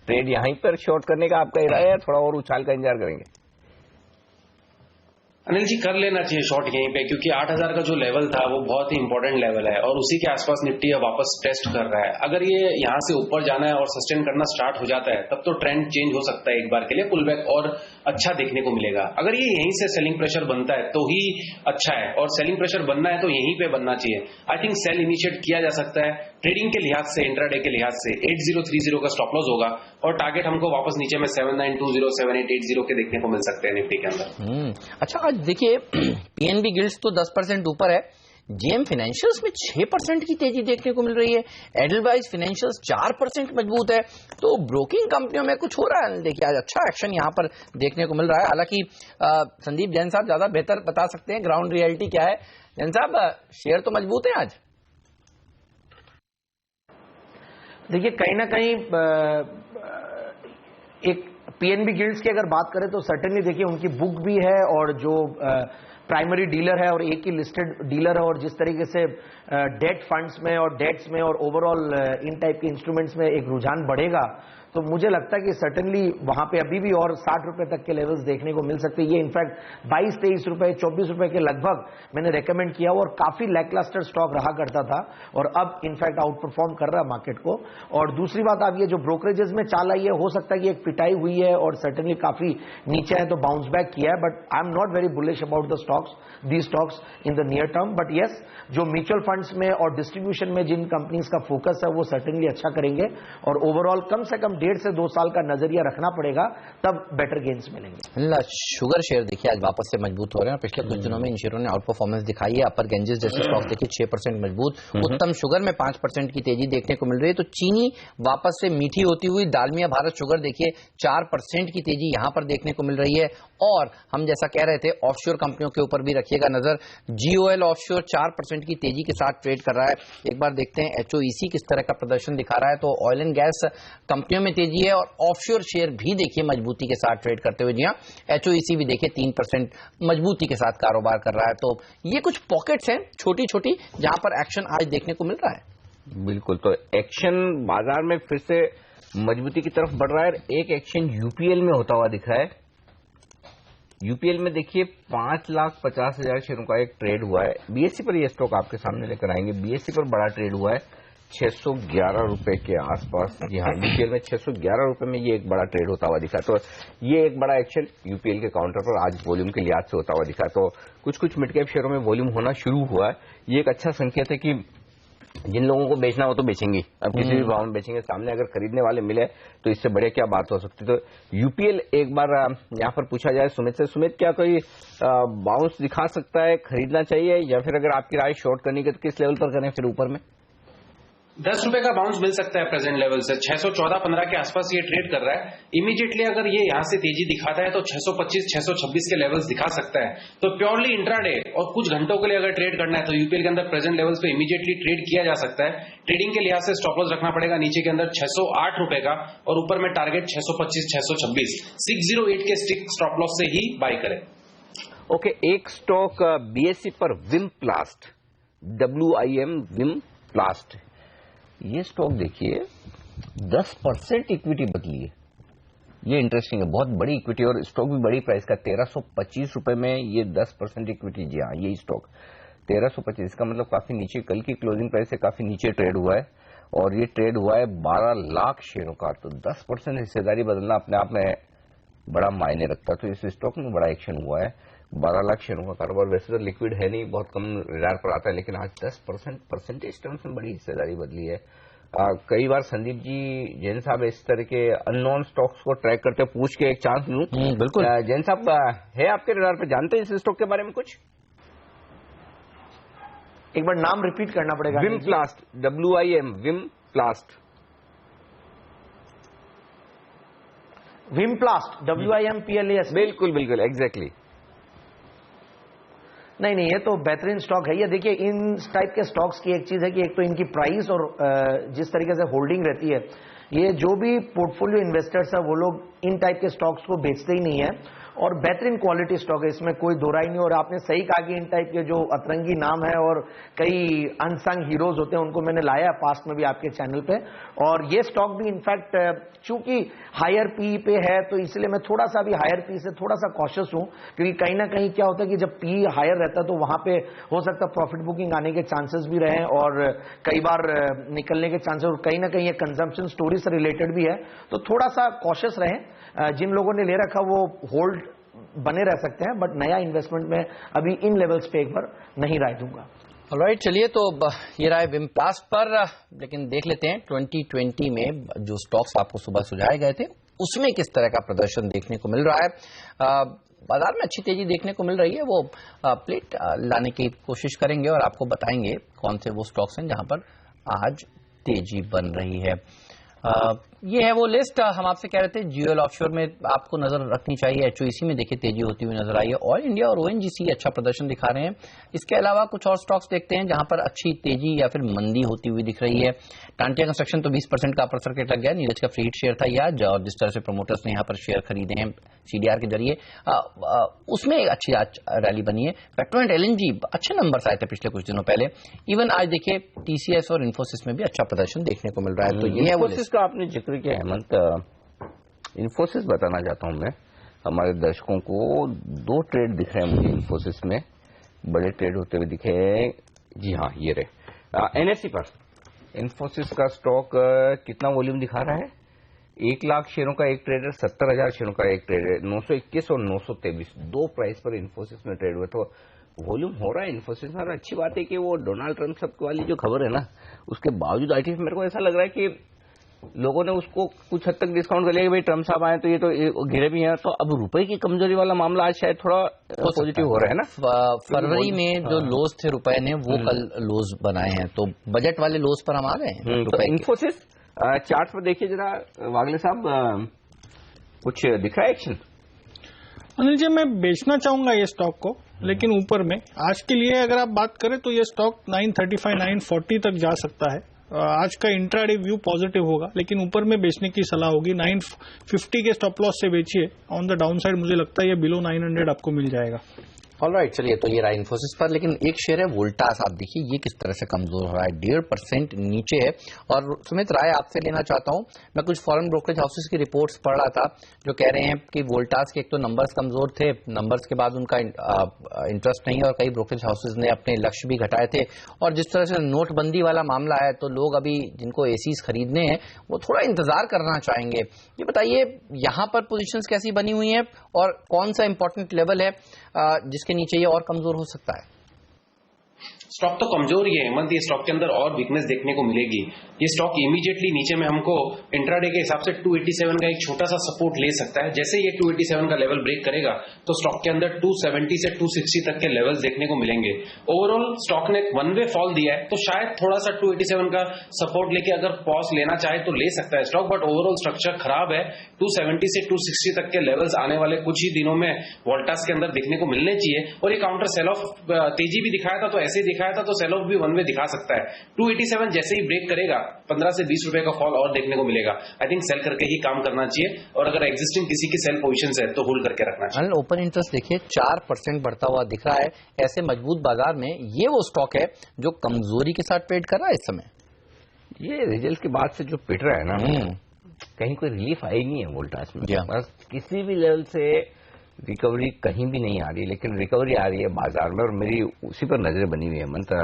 ट्रेड यहीं पर शॉर्ट करने का आपका इरादा है, थोड़ा और उछाल का इंतजार करेंगे? अनिल जी, कर लेना चाहिए शॉर्ट यहीं पे, क्योंकि 8,000 का जो लेवल था वो बहुत ही इंपॉर्टेंट लेवल है, और उसी के आसपास निफ्टी अब वापस टेस्ट कर रहा है। अगर ये यहां से ऊपर जाना है और सस्टेन करना स्टार्ट हो जाता है, तब तो ट्रेंड चेंज हो सकता है एक बार के लिए, पुल बैक और अच्छा देखने को मिलेगा। अगर ये यहीं से सेलिंग प्रेशर बनता है तो ही अच्छा है, और सेलिंग प्रेशर बनना है तो यहीं पे बनना चाहिए। आई थिंक सेल इनिशिएट किया जा सकता है। ट्रेडिंग के लिहाज से, इंट्राडे के लिहाज से 8030 का स्टॉप लॉस होगा, और टारगेट हमको वापस नीचे में 7920, 7880 के देखने को मिल सकते हैं निफ्टी के अंदर। अच्छा, आज देखिए पीएनबी गिल्ड्स तो 10% ऊपर है, जेएम फाइनेंशियल्स में 6% की तेजी देखने को मिल रही है, एडलवाइज फाइनेंशियल्स 4% मजबूत है। तो ब्रोकिंग कंपनियों में कुछ हो रहा है, देखिए आज अच्छा एक्शन यहां पर देखने को मिल रहा है। हालांकि संदीप जैन साहब ज्यादा बेहतर बता सकते हैं ग्राउंड रियलिटी क्या है। जैन साहब, शेयर तो मजबूत है आज? देखिए, कहीं ना कहीं एक पीएनबी गिल्ड्स की अगर बात करें तो सर्टेनली देखिए उनकी बुक भी है, और जो प्राइमरी डीलर है और एक ही लिस्टेड डीलर है, और जिस तरीके से डेट फंड्स में और डेट्स में और ओवरऑल इन टाइप के इंस्ट्रूमेंट्स में एक रुझान बढ़ेगा, तो मुझे लगता है कि सर्टेनली वहां पे अभी भी और 60 रुपए तक के लेवल्स देखने को मिल सकते हैं। ये इनफैक्ट 22-23 रुपए, 24 रुपए के लगभग मैंने रेकमेंड किया, और काफी लैकलस्टर स्टॉक रहा करता था, और अब इनफैक्ट आउट परफॉर्म कर रहा है मार्केट को। और दूसरी बात, आप ये जो ब्रोकरेजेस में चाल आई है, हो सकता है कि एक पिटाई हुई है और सर्टेनली काफी नीचे है तो बाउंस बैक किया है, but I am not very bullish about the stocks, the stocks in the near term. But yes, जो म्यूचुअल फंड्स में और डिस्ट्रीब्यूशन में जिन कंपनीज का फोकस है वो सर्टेनली अच्छा करेंगे, और ओवरऑल कम से कम 1.5 से 2 साल का नजरिया रखना पड़ेगा, तब बेटर गेन्स मिलेंगे। शुगर शेयर देखिए आज वापस से मजबूत हो रहे हैं, पिछले कुछ दिनों में इन शेयरों ने आउट परफॉर्मेंस दिखाई है। अपर गेंजेस जैसे स्टॉक देखिए 6% मजबूत, उत्तम शुगर में 5% की तेजी देखने को मिल रही है। तो चीनी वापस से मीठी होती हुई, दालमिया भारत शुगर देखिए 4% की तेजी यहां पर देखने को मिल रही है। और हम जैसा कह रहे थे, ऑफशोर कंपनियों के ऊपर भी रखिएगा नजर। जीओएल ऑफशोर 4% की तेजी के साथ ट्रेड कर रहा है। एक बार देखते हैं एचओईसी किस तरह का प्रदर्शन दिखा रहा है। तो ऑयल एंड गैस कंपनियों में तेजी है, और ऑफशोर शेयर भी देखिए मजबूती के साथ ट्रेड करते हुए। जी हां, एचओईसी भी देखिए 3% मजबूती के साथ कारोबार कर रहा है। तो ये कुछ पॉकेट्स हैं छोटी छोटी जहां पर एक्शन आज देखने को मिल रहा है। बिल्कुल, तो एक्शन बाजार में फिर से मजबूती की तरफ बढ़ रहा है। एक एक्शन यूपीएल में होता हुआ दिख रहा है। यूपीएल में देखिए 5,50,000 शेयरों का एक ट्रेड हुआ है। बीएससी पर यह स्टॉक आपके सामने लेकर आएंगे। बीएससी पर बड़ा ट्रेड हुआ है 611 रुपए के आसपास। जी हाँ, यूपीएल में 611 रुपए में ये एक बड़ा ट्रेड होता हुआ दिखा। तो ये एक बड़ा एक्शन यूपीएल के काउंटर पर आज वॉल्यूम के लिहाज से होता हुआ दिखा। तो कुछ कुछ मिड कैप शेयरों में वॉल्यूम होना शुरू हुआ है। ये एक अच्छा संकेत है कि जिन लोगों को बेचना हो तो बेचेंगे, अब किसी भी भाव में बेचेंगे, सामने अगर खरीदने वाले मिले तो इससे बड़े क्या बात हो सकती। तो यूपीएल एक बार यहाँ पर पूछा जाए सुमित से, सुमित क्या कोई बाउंस दिखा सकता है, खरीदना चाहिए, या फिर अगर आपकी राय शॉर्ट करनी है तो किस लेवल पर करें फिर ऊपर में? 10 रुपए का बाउंस मिल सकता है प्रेजेंट लेवल से, 614-15 के आसपास ये ट्रेड कर रहा है। इमीडिएटली अगर ये यहां से तेजी दिखाता है तो 625-626 के लेवल्स दिखा सकता है। तो प्योरली इंट्राडे और कुछ घंटों के लिए अगर ट्रेड करना है तो यूपीएल के अंदर प्रेजेंट लेवल्स पे इमीडिएटली ट्रेड किया जा सकता है। ट्रेडिंग के लिहाज से स्टॉप लॉस रखना पड़ेगा नीचे के अंदर 608 रुपए का, और ऊपर में टारगेट 625-626, 608 के स्टिक स्टॉप लॉस से ही बाय करें। ओके, एक स्टॉक बीएससी पर विमप्लास्ट, WIM विमप्लास्ट, ये स्टॉक देखिए 10% इक्विटी बदली है, ये इंटरेस्टिंग है, बहुत बड़ी इक्विटी, और स्टॉक भी बड़ी प्राइस का 1325 रुपए में ये 10% इक्विटी। जी हाँ, यही स्टॉक 1325, इसका मतलब काफी नीचे, कल की क्लोजिंग प्राइस से काफी नीचे ट्रेड हुआ है, और ये ट्रेड हुआ है 12 लाख शेयरों का। तो 10% हिस्सेदारी बदलना अपने आप में बड़ा मायने रखता है। तो इस स्टॉक में बड़ा एक्शन हुआ है, 12 लाख शेयरों का कारोबार, वैसे तो लिक्विड है नहीं, बहुत कम रिडार पर आता है, लेकिन आज 10% परसेंटेज टर्म्स में बड़ी हिस्सेदारी बदली है। कई बार संदीप जी, जैन साहब इस तरह के अननोन स्टॉक्स को ट्रैक करते पूछ के एक चांस लूं। बिल्कुल। जैन साहब है आपके रिडार पे, जानते हैं इस स्टॉक के बारे में कुछ? एक बार नाम रिपीट करना पड़ेगा। विमप्लास्ट, WIM विमप्लास्ट, विमप्लास्ट, WIMPLAST। बिल्कुल बिल्कुल, एग्जैक्टली। नहीं, ये तो बेहतरीन स्टॉक है। ये देखिए, इन टाइप के स्टॉक्स की एक चीज है कि एक तो इनकी प्राइस और जिस तरीके से होल्डिंग रहती है, ये जो भी पोर्टफोलियो इन्वेस्टर्स है वो लोग इन टाइप के स्टॉक्स को बेचते ही नहीं है, और बेहतरीन क्वालिटी स्टॉक है, इसमें कोई दो राय नहीं। और आपने सही कहा कि इन टाइप के जो अतरंगी नाम है और कई अनसंग हीरोज होते हैं, उनको मैंने लाया पास्ट में भी आपके चैनल पे। और ये स्टॉक भी इनफैक्ट चूंकि हायर पी पे है, तो इसलिए मैं थोड़ा सा भी हायर पी से थोड़ा सा कॉशियस हूं, क्योंकि कहीं ना कहीं क्या होता है कि जब पी हायर रहता है तो वहां पे हो सकता है प्रॉफिट बुकिंग आने के चांसेस भी रहे, और कई बार निकलने के चांसेस, और कहीं ना कहीं ये कंजम्पशन स्टोरी से रिलेटेड भी है, तो थोड़ा सा कॉशियस रहें। जिन लोगों ने ले रखा वो होल्ड बने रह सकते हैं, बट नया इन्वेस्टमेंट में अभी इन लेवल्स पे एक बार नहीं राय दूंगा। ऑलराइट, चलिए, तो ये राय विमप्लास्ट पर, लेकिन देख लेते हैं 2020 में जो स्टॉक्स आपको सुबह सुझाए गए थे उसमें किस तरह का प्रदर्शन देखने को मिल रहा है। बाजार में अच्छी तेजी देखने को मिल रही है, वो प्लेट लाने की कोशिश करेंगे और आपको बताएंगे कौन से वो स्टॉक्स हैं जहां पर आज तेजी बन रही है। ये है वो लिस्ट। हम आपसे कह रहे थे जीएल ऑफशोर में आपको नजर रखनी चाहिए, HOEC में देखिए तेजी होती हुई नजर आई है, ऑयल इंडिया और ONGC अच्छा प्रदर्शन दिखा रहे हैं। इसके अलावा कुछ और स्टॉक्स देखते हैं जहां पर अच्छी तेजी या फिर मंदी होती हुई दिख रही है। टांटिया कंस्ट्रक्शन तो 20% का अपर सर्किट लग गया, नीरज का फ्री हिट शेयर था यह आज, और जिस तरह से प्रमोटर्स ने यहाँ पर शेयर खरीदे हैं CDR के जरिए, उसमें एक अच्छी रैली बनी है। पेट्रो एंड LNG अच्छे नंबर आए थे पिछले कुछ दिनों पहले। इवन आज देखिए TCS और इन्फोसिस में भी अच्छा प्रदर्शन देखने को मिल रहा है। तो ये है वो लिस्ट का आपने जिक्र किया हेमंत, इन्फोसिस बताना चाहता हूं मैं हमारे दर्शकों को। 2 ट्रेड दिख रहे हैं मुझे इन्फोसिस में, बड़े ट्रेड होते हुए दिखे। जी हाँ, ये रहे। NSE पर इन्फोसिस का स्टॉक कितना वॉल्यूम दिखा रहा है? 1 लाख शेयरों का एक ट्रेडर, 70,000 शेयरों का एक ट्रेडर, 921 और 923, 2 प्राइस पर इन्फोसिस में ट्रेड हुए। तो वॉल्यूम हो रहा है इन्फोसिस में। और अच्छी बात है कि वो डोनाल्ड ट्रंप सब वाली जो खबर है ना, उसके बावजूद IT मेरे को ऐसा लग रहा है कि लोगों ने उसको कुछ हद तक डिस्काउंट कर लिया कि भाई ट्रंप साहब आए तो ये तो गिरे भी हैं। तो अब रुपए की कमजोरी वाला मामला आज शायद थोड़ा पॉजिटिव हो रहा है ना। फरवरी में जो लोज थे रुपए ने, वो कल लोज बनाए हैं, तो बजट वाले लोज पर हम आ गए हैं। तो इन्फोसिस चार्ट पर देखिए जरा वागले साहब, कुछ दिख रहा है एक्शन? अनिल जी, मैं बेचना चाहूंगा ये स्टॉक को, लेकिन ऊपर में आज के लिए अगर आप बात करें तो ये स्टॉक 935, 940 तक जा सकता है। आज का इंट्राडे व्यू पॉजिटिव होगा, लेकिन ऊपर में बेचने की सलाह होगी। 950 के स्टॉप लॉस से बेचिए। ऑन द डाउन साइड मुझे लगता है ये बिलो 900 आपको मिल जाएगा। ऑलराइट, चलिए, तो ये रहा इन्फोसिस पर। लेकिन एक शेयर है वोल्टास, आप देखिए ये किस तरह से कमजोर हो रहा है, 1.5% नीचे है। और सुमित, राय आपसे लेना चाहता हूं, मैं कुछ फॉरेन ब्रोकरेज हाउसेस की रिपोर्ट्स पढ़ रहा था जो कह रहे हैं कि वोल्टास के एक तो नंबर्स कमजोर थे, नंबर्स के बाद उनका इंटरेस्ट नहीं, और कई ब्रोकरेज हाउसेस ने अपने लक्ष्य भी घटाए थे। और जिस तरह से नोटबंदी वाला मामला है, तो लोग अभी जिनको एसीज खरीदने हैं वो थोड़ा इंतजार करना चाहेंगे। ये बताइए यहां पर पोजीशंस कैसी बनी हुई है, और कौन सा इंपॉर्टेंट लेवल है जिसके नीचे ये और कमजोर हो सकता है? स्टॉक तो कमजोर ही है हेमंत, ये स्टॉक के अंदर और वीकनेस देखने को मिलेगी। ये स्टॉक इमीडिएटली नीचे में हमको इंट्राडे के हिसाब से 287 का एक छोटा सा सपोर्ट ले सकता है। जैसे ये 287 का लेवल ब्रेक करेगा तो स्टॉक के अंदर 270 से 260 तक के लेवल्स देखने को मिलेंगे। ओवरऑल स्टॉक ने वन वे फॉल दिया है, तो शायद थोड़ा सा 287 का सपोर्ट लेके अगर पॉज लेना चाहे तो ले सकता है स्टॉक, बट ओवरऑल स्ट्रक्चर खराब है। 270 से 260 तक के लेवल्स आने वाले कुछ ही दिनों में वोल्टास के अंदर दिखने को मिलने चाहिए। और ये काउंटर सेल ऑफ तेजी भी दिखाया था, तो ऐसे ही दिखाया था, तो सेल ऑफ भी वन वे दिखा सकता है। 287 जैसे ही ब्रेक करेगा 15 से 20 रुपए का फॉल और देखने को मिलेगा। आई थिंक सेल करके ही काम करना चाहिए, और अगर एग्जिस्टिंग किसी की सेल पोजीशंस है तो होल्ड करके रखना चाहिए। ओपन इंटरेस्ट देखिए 4% बढ़ता हुआ दिख रहा है। ऐसे मजबूत बाजार में ये वो स्टॉक है जो कमजोरी के साथ ट्रेड कर रहा है इस समय। ये रिजल्ट के बाद से जो पिट रहा है ना, कहीं कोई रिलीफ आई नहीं है वोल्टास में। बस किसी भी लेवल से रिकवरी कहीं भी नहीं आ रही, लेकिन रिकवरी आ रही है बाजार में, और मेरी उसी पर नजर बनी हुई है मंत्र।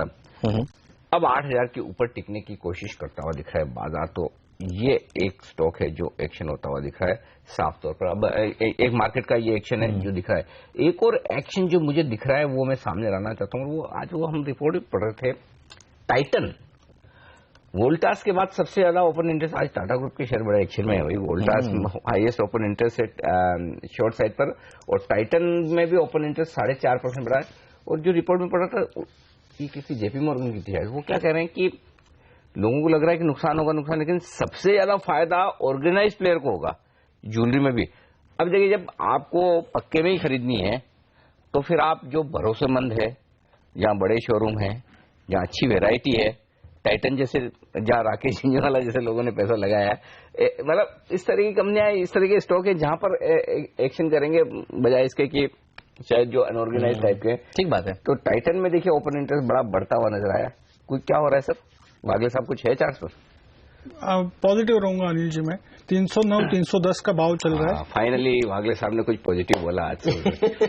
अब 8000 के ऊपर टिकने की कोशिश करता हुआ दिख रहा है बाजार, तो ये एक स्टॉक है जो एक्शन होता हुआ दिख रहा है साफ तौर पर। अब एक मार्केट का ये एक्शन है जो दिख रहा है। एक और एक्शन जो मुझे दिख रहा है वो मैं सामने लाना चाहता हूँ। वो आज वो हम रिपोर्ट पढ़ रहे थे, टाइटन वोल्टास के बाद सबसे ज्यादा ओपन इंटरेस्ट आज टाटा ग्रुप के शेयर बड़े एक्शन में है। वही वोल्टास हाईएस्ट ओपन इंटरेस्ट है शॉर्ट साइड पर, और टाइटन में भी ओपन इंटरेस्ट 4.5% बढ़ा है। और जो रिपोर्ट में पढ़ा था कि किसी जेपी मॉर्गन की थी, वो क्या कह रहे हैं कि लोगों को लग रहा है कि नुकसान होगा, लेकिन सबसे ज्यादा फायदा ऑर्गेनाइज प्लेयर को होगा ज्वेलरी में भी। अब देखिए, जब आपको पक्के में ही खरीदनी है तो फिर आप जो भरोसेमंद है, जहां बड़े शोरूम है, जहां अच्छी वेराइटी है, टाइटन जैसे, जहां राकेश झुंझुनवाला जैसे लोगों ने पैसा लगाया है, मतलब इस तरह की कंपनियां, इस तरह के स्टॉक है जहां पर एक्शन करेंगे बजाय इसके कि शायद जो अनऑर्गेनाइज टाइप के। ठीक बात है। तो टाइटन में देखिए ओपन इंटरेस्ट बड़ा बढ़ता हुआ नजर आया। कुछ क्या हो रहा है सर? वागले साहब कुछ है चार्ट पर? पॉजिटिव रहूंगा अनिल जी। मैं 309 310 का भाव चल रहा है। फाइनली वागले साहब ने कुछ पॉजिटिव बोला आज।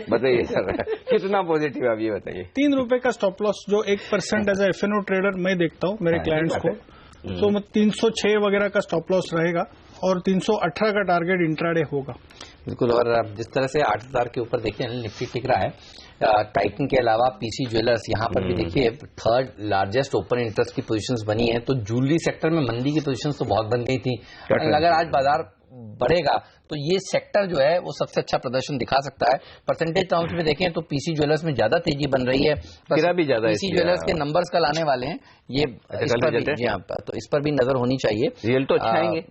बताइए सर, कितना पॉजिटिव है आप ये बताइए। 3 रुपए का स्टॉप लॉस जो 1% एज ए एफएनओ ट्रेडर मैं देखता हूं मेरे क्लाइंट्स को, तो 306 वगैरह का स्टॉप लॉस रहेगा और 318 का टारगेट इंट्राडे होगा। बिल्कुल। और जिस तरह से 8000 के ऊपर देखिए निफ्टी टिक रहा है, टाइटन के अलावा पीसी ज्वेलर्स यहाँ पर भी देखिए थर्ड लार्जेस्ट ओपन इंटरेस्ट की पोजीशंस बनी है। तो ज्वेलरी सेक्टर में मंदी की पोजीशंस तो बहुत बन गई थी, अगर आज बाजार बढ़ेगा तो ये सेक्टर जो है वो सबसे अच्छा प्रदर्शन दिखा सकता है। परसेंटेज टर्म्स में देखें तो पीसी ज्वेलर्स में ज्यादा तेजी बन रही है, भी ज्यादा पीसी ज्वेलर्स के नंबर्स कल आने वाले हैं, ये इस पर भी, जी हाँ, तो इस पर भी नजर होनी चाहिए। रियल तो अच्छा आएंगे,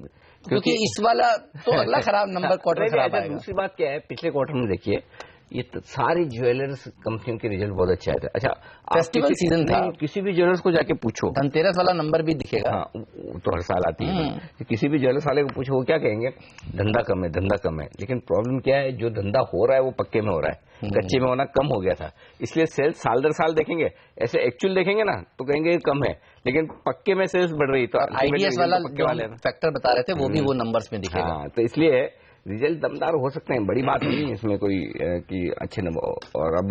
क्योंकि इस वाला तो अगला खराब नंबर क्वार्टर खराब आएगा। दूसरी बात क्या है, पिछले क्वार्टर में देखिए ये सारी ज्वेलर्स कंपनियों के रिजल्ट बहुत अच्छे आए थे। अच्छा, फेस्टिवल सीजन था, किसी भी ज्वेलर्स को जाके पूछो, धनतेरस वाला नंबर भी दिखेगा। हाँ, तो हर साल आती है। किसी भी ज्वेलर्स वाले को पूछो, वो क्या कहेंगे, धंधा कम है, धंधा कम है। लेकिन प्रॉब्लम क्या है, जो धंधा हो रहा है वो पक्के में हो रहा है, कच्चे में होना कम हो गया था। इसलिए सेल्स साल दर साल देखेंगे, ऐसे एक्चुअल देखेंगे ना तो कहेंगे कम है, लेकिन पक्के में सेल्स बढ़ रही। तो आईडीएस वाला फैक्टर बता रहे थे वो भी वो नंबर्स में दिखेगा। हाँ, तो इसलिए रिजल्ट दमदार हो सकते हैं, बड़ी बात नहीं है इसमें कोई कि अच्छे नंबर। और अब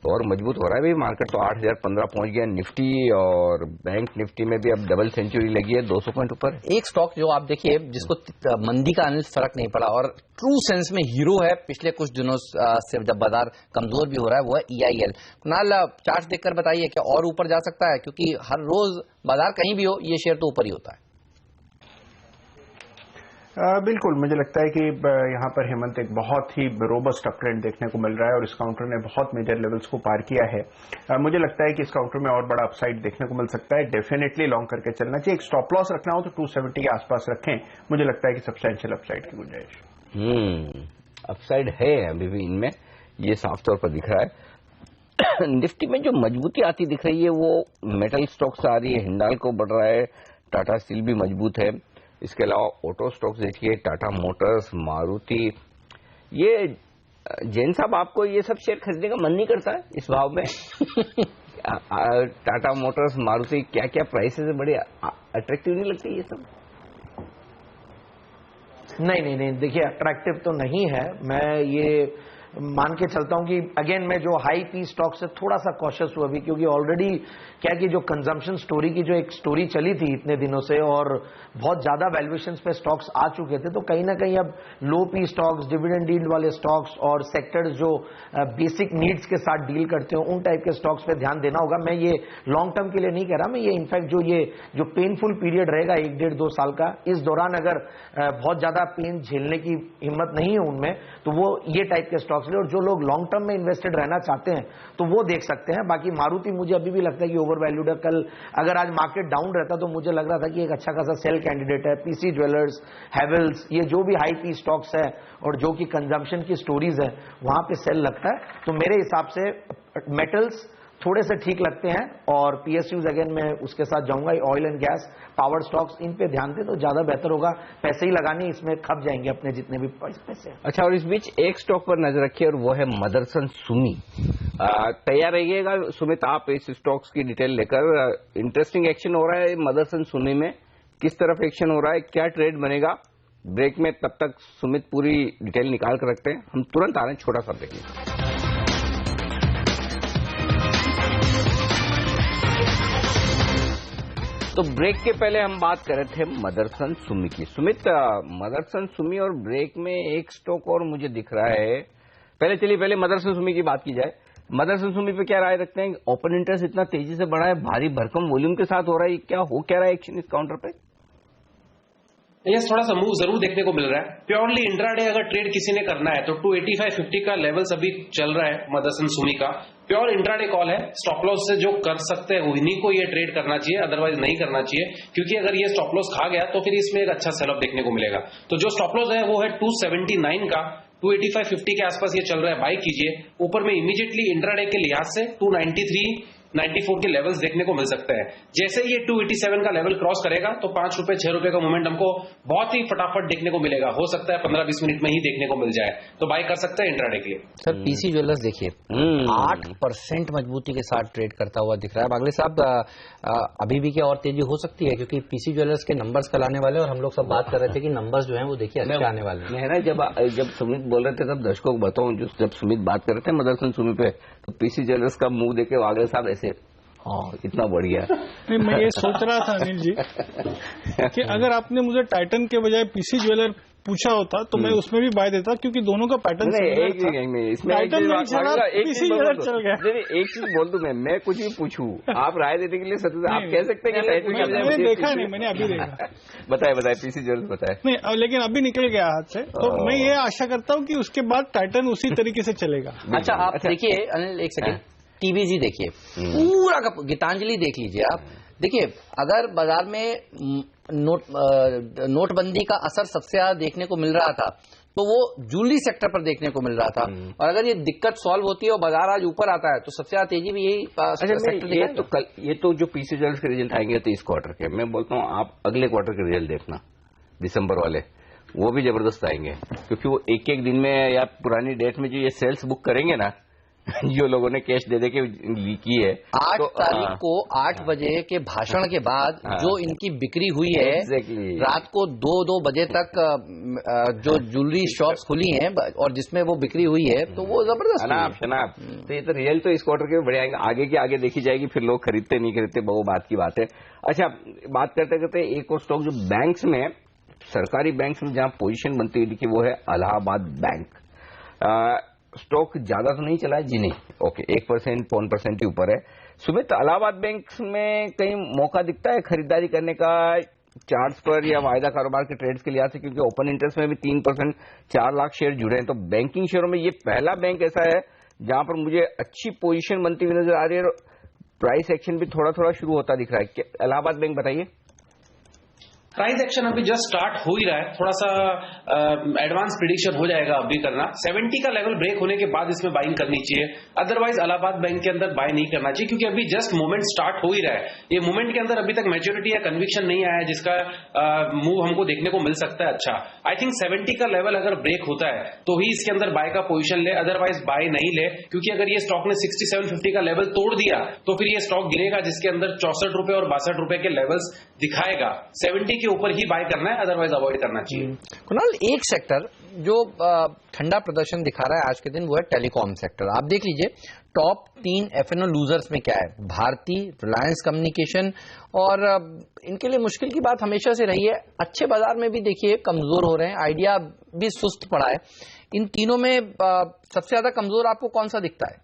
और मजबूत हो रहा है भाई मार्केट, तो 8015 पहुंच गया निफ्टी, और बैंक निफ्टी में भी अब डबल सेंचुरी लगी है 200 पॉइंट ऊपर। एक स्टॉक जो आप देखिए जिसको मंदी का फर्क नहीं पड़ा और ट्रू सेंस में हीरो है पिछले कुछ दिनों से, जब बाजार कमजोर भी हो रहा है, वो है EIL। कुणाल, चार्ट देखकर बताइए क्या और ऊपर जा सकता है, क्योंकि हर रोज बाजार कहीं भी हो ये शेयर तो ऊपर ही होता है। बिल्कुल, मुझे लगता है कि यहाँ पर हेमंत एक बहुत ही रोबस्ट अपट्रेंड देखने को मिल रहा है और इस काउंटर ने बहुत मेजर लेवल्स को पार किया है। मुझे लगता है कि इस काउंटर में और बड़ा अपसाइड देखने को मिल सकता है। डेफिनेटली लॉन्ग करके चलना चाहिए। एक स्टॉप लॉस रखना हो तो 270 के आसपास रखें। मुझे लगता है कि सब्सटैंशियल अपसाइड की गुंजाइश अपसाइड है अभी भी इनमें, ये साफ तौर पर दिख रहा है। निफ्टी में जो मजबूती आती दिख रही है वो मेटल स्टॉक से आ रही है। हिंडाल को बढ़ रहा है, टाटा स्टील भी मजबूत है। इसके अलावा ऑटो स्टॉक्स देखिए, टाटा मोटर्स, मारुति। ये जैन साहब, आपको ये सब शेयर खरीदने का मन नहीं करता है इस भाव में? टाटा मोटर्स, मारुति, क्या क्या प्राइसेस है, बड़े अट्रैक्टिव नहीं लगती ये सब? नहीं, देखिए अट्रैक्टिव तो नहीं है। मैं ये मान के चलता हूं कि अगेन मैं जो हाई पी स्टॉक से थोड़ा सा कॉशियस हुआ अभी, क्योंकि ऑलरेडी क्या कि जो कंजम्पशन स्टोरी की जो एक स्टोरी चली थी इतने दिनों से और बहुत ज्यादा वैल्यूएशंस पे स्टॉक्स आ चुके थे, तो कहीं ना कहीं अब लो पी स्टॉक्स, डिविडेंड यील्ड वाले स्टॉक्स और सेक्टर्स जो बेसिक नीड्स के साथ डील करते हो उन टाइप के स्टॉक्स पे ध्यान देना होगा। मैं ये लॉन्ग टर्म के लिए नहीं कह रहा, मैं ये इनफैक्ट जो पेनफुल पीरियड रहेगा 1-1.5-2 साल का, इस दौरान अगर बहुत ज्यादा पेन झेलने की हिम्मत नहीं है उनमें, तो वो ये टाइप के स्टॉक्स ले, और जो लोग लॉन्ग टर्म में इन्वेस्टेड रहना चाहते हैं तो वो देख सकते हैं। बाकी मारुति मुझे अभी भी लगता है कि ओवर वैल्यूड है। कल अगर आज मार्केट डाउन रहता तो मुझे लग रहा था कि एक अच्छा खासा सेल कैंडिडेट है। पीसी ज्वेलर्स, हैवेल्स, ये जो भी हाई पी स्टॉक्स है और जो कि कंजम्पशन की स्टोरीज है वहां पे सेल लगता है। तो मेरे हिसाब से मेटल्स थोड़े से ठीक लगते हैं और पीएसयूज अगेन मैं उसके साथ जाऊंगा। Oil and gas, power stocks, इन पे ध्यान दें तो ज्यादा बेहतर होगा। पैसे ही लगाने, इसमें खप जाएंगे अपने जितने भी पैसे। अच्छा, और इस बीच एक स्टॉक पर नजर रखिए और वो है मदरसन सुमी। तैयार रहिएगा सुमित, आप इस स्टॉक्स की डिटेल लेकर। इंटरेस्टिंग एक्शन हो रहा है मदरसन सुमी में, किस तरफ एक्शन हो रहा है, क्या ट्रेड बनेगा ब्रेक में, तब तक सुमित पूरी डिटेल निकाल कर रखते हैं। हम तुरंत आ रहे हैं, छोटा सा ब्रेक। तो ब्रेक के पहले हम बात कर रहे थे मदरसन सुमी की। सुमित, मदरसन सुमी और ब्रेक में एक स्टॉक और मुझे दिख रहा है। पहले मदरसन सुमी की बात की जाए। मदरसन सुमी पे क्या राय रखते हैं? ओपन इंटरेस्ट इतना तेजी से बढ़ा है, भारी भरकम वॉल्यूम के साथ हो रहा है, क्या रहा है एक्शन इस काउंटर पे? यस, थोड़ा सा मूव जरूर देखने को मिल रहा है। प्योरली इंट्राडे अगर ट्रेड किसी ने करना है तो 285.50 का लेवल्स अभी चल रहा है मदरसन सुमी का। प्योर इंट्राडे कॉल है। स्टॉप लॉस से जो कर सकते हैं उन्हीं को ये ट्रेड करना चाहिए, अदरवाइज नहीं करना चाहिए, क्योंकि अगर ये स्टॉप लॉस खा गया तो फिर इसमें एक अच्छा सेल ऑफ देखने को मिलेगा। तो जो स्टॉप लॉस है वो है 279 का। 285.50 के आसपास ये चल रहा है, बाय कीजिए। ऊपर में इमीडिएटली इंट्राडे के लिहाज से 293-94 के लेवल्स देखने को मिल सकते हैं। जैसे ये 287 का लेवल क्रॉस करेगा तो 5 रुपए 6 रुपए का मोमेंट हमको बहुत ही फटाफट देखने को मिलेगा। हो सकता है 15-20 मिनट में ही देखने को मिल जाए, तो बाय कर सकते हैं इंट्राडे के लिए। सर, पीसी ज्वेलर्स देखिए 8% मजबूती के साथ ट्रेड करता हुआ दिख रहा है। बागले साहब, अभी भी क्या और तेजी हो सकती है? क्योंकि पीसी ज्वेलर्स के नंबर्स कल आने वाले, और हम लोग सब बात कर रहे थे कि नंबर्स जो है वो देखिए अच्छे आने वाले हैं। मैं जब सुमित बोल रहे थे तब दर्शकों को बताऊं, जब सुमित बात कर रहे थे मदरसन सुमी पे, तो पीसी ज्वेलर्स का मुंह देखे वागले साहब ऐसे, हाँ इतना बढ़िया। नहीं, मैं ये सोच रहा था अनिल जी कि अगर आपने मुझे टाइटन के बजाय पीसी ज्वेलर पूछा होता तो मैं उसमें भी बाय देता, क्योंकि दोनों का पैटर्न टाइटन नहीं चला, पीसी ज्वेलर चल गया। एक चीज बोल दूं, मैं कुछ भी पूछूं, आप राय देने के लिए सत्य आप कह सकते हैं कि टाइटन के बजाय। मैंने देखा नहीं, मैंने अभी देखा। बताए पीसी ज्वेलर बताए नहीं, लेकिन अभी निकल गया हाथ से, तो मैं ये आशा करता हूँ कि उसके बाद टाइटन उसी तरीके से चलेगा। अच्छा, आप देखिए अनिल, एक सेकेंड, टीवीजी देखिए, पूरा का गीतांजलि देख लीजिए आप। देखिए, अगर बाजार में नोटबंदी का असर सबसे ज्यादा देखने को मिल रहा था तो वो ज्वेलरी सेक्टर पर देखने को मिल रहा था, और अगर ये दिक्कत सॉल्व होती है और बाजार आज ऊपर आता है तो सबसे ज्यादा तेजी भी यही सेक्टर। ये तो जो पीसी ज्वेलर्स के रिजल्ट आएंगे तो इस क्वार्टर के, मैं बोलता हूँ आप अगले क्वार्टर के रिजल्ट देखना, दिसंबर वाले, वो भी जबरदस्त आएंगे, क्योंकि वो एक दिन में या पुरानी डेट में जो ये सेल्स बुक करेंगे ना, जो लोगों ने कैश दे के की है 8 तारीख को 8 बजे के भाषण के बाद जो इनकी बिक्री हुई है, रात को 2 बजे तक जो ज्वेलरी शॉप्स खुली हैं और जिसमें वो बिक्री हुई है, तो वो जबरदस्त शनाब। तो ये तो रिजल्ट तो इस क्वार्टर के बड़े आएंगे, आगे के आगे देखी जाएगी, फिर लोग खरीदते नहीं खरीदते वो बात की बात है। अच्छा, बात करते करते एक और स्टॉक जो बैंक्स में, सरकारी बैंक्स में जहां पोजीशन बनती है वो है इलाहाबाद बैंक। स्टॉक ज्यादा तो नहीं चला है जी, नहीं, ओके, 1% 1% के ऊपर है। सुमित, इलाहाबाद बैंक में कहीं मौका दिखता है खरीदारी करने का चार्ट्स पर या वायदा कारोबार के ट्रेड्स के लिहाज से, क्योंकि ओपन इंटरेस्ट में भी 3%, 4 लाख शेयर जुड़े हैं, तो बैंकिंग शेयरों में ये पहला बैंक ऐसा है जहां पर मुझे अच्छी पोजीशन बनती हुई नजर आ रही है और प्राइस एक्शन भी थोड़ा थोड़ा शुरू होता दिख रहा है। इलाहाबाद बैंक बताइए। प्राइस एक्शन अभी जस्ट स्टार्ट हो ही रहा है, थोड़ा सा एडवांस प्रिडिक्शन हो जाएगा अभी करना। 70 का लेवल ब्रेक होने के बाद इसमें बाइंग करनी चाहिए, अदरवाइज इलाहाबाद बैंक के अंदर बाय नहीं करना चाहिए, क्योंकि अभी जस्ट मूवमेंट स्टार्ट हो ही रहा है। ये मूवमेंट के अंदर अभी तक मैच्योरिटी या कन्विक्शन नहीं आया है जिसका मूव हमको देखने को मिल सकता है। अच्छा, आई थिंक 70 का लेवल अगर ब्रेक होता है तो ही इसके अंदर बाय का पोजिशन ले, अदरवाइज बाय नहीं ले, क्योंकि अगर ये स्टॉक ने 6750 का लेवल तोड़ दिया तो फिर ये स्टॉक गिरेगा, जिसके अंदर 64 रुपए और 62 रुपए के लेवल्स दिखाएगा 70 के ऊपर ही बाय करना है, अदरवाइज अवॉइड करना चाहिए। कुणाल, एक सेक्टर जो ठंडा प्रदर्शन दिखा रहा है आज के दिन वो है टेलीकॉम सेक्टर। आप देख लीजिए टॉप 3 एफएनओ लूजर्स में क्या है, भारती, रिलायंस कम्युनिकेशन, और इनके लिए मुश्किल की बात हमेशा से रही है। अच्छे बाजार में भी देखिए कमजोर हो रहे हैं, आइडिया भी सुस्त पड़ा है। इन तीनों में सबसे ज्यादा कमजोर आपको कौन सा दिखता है?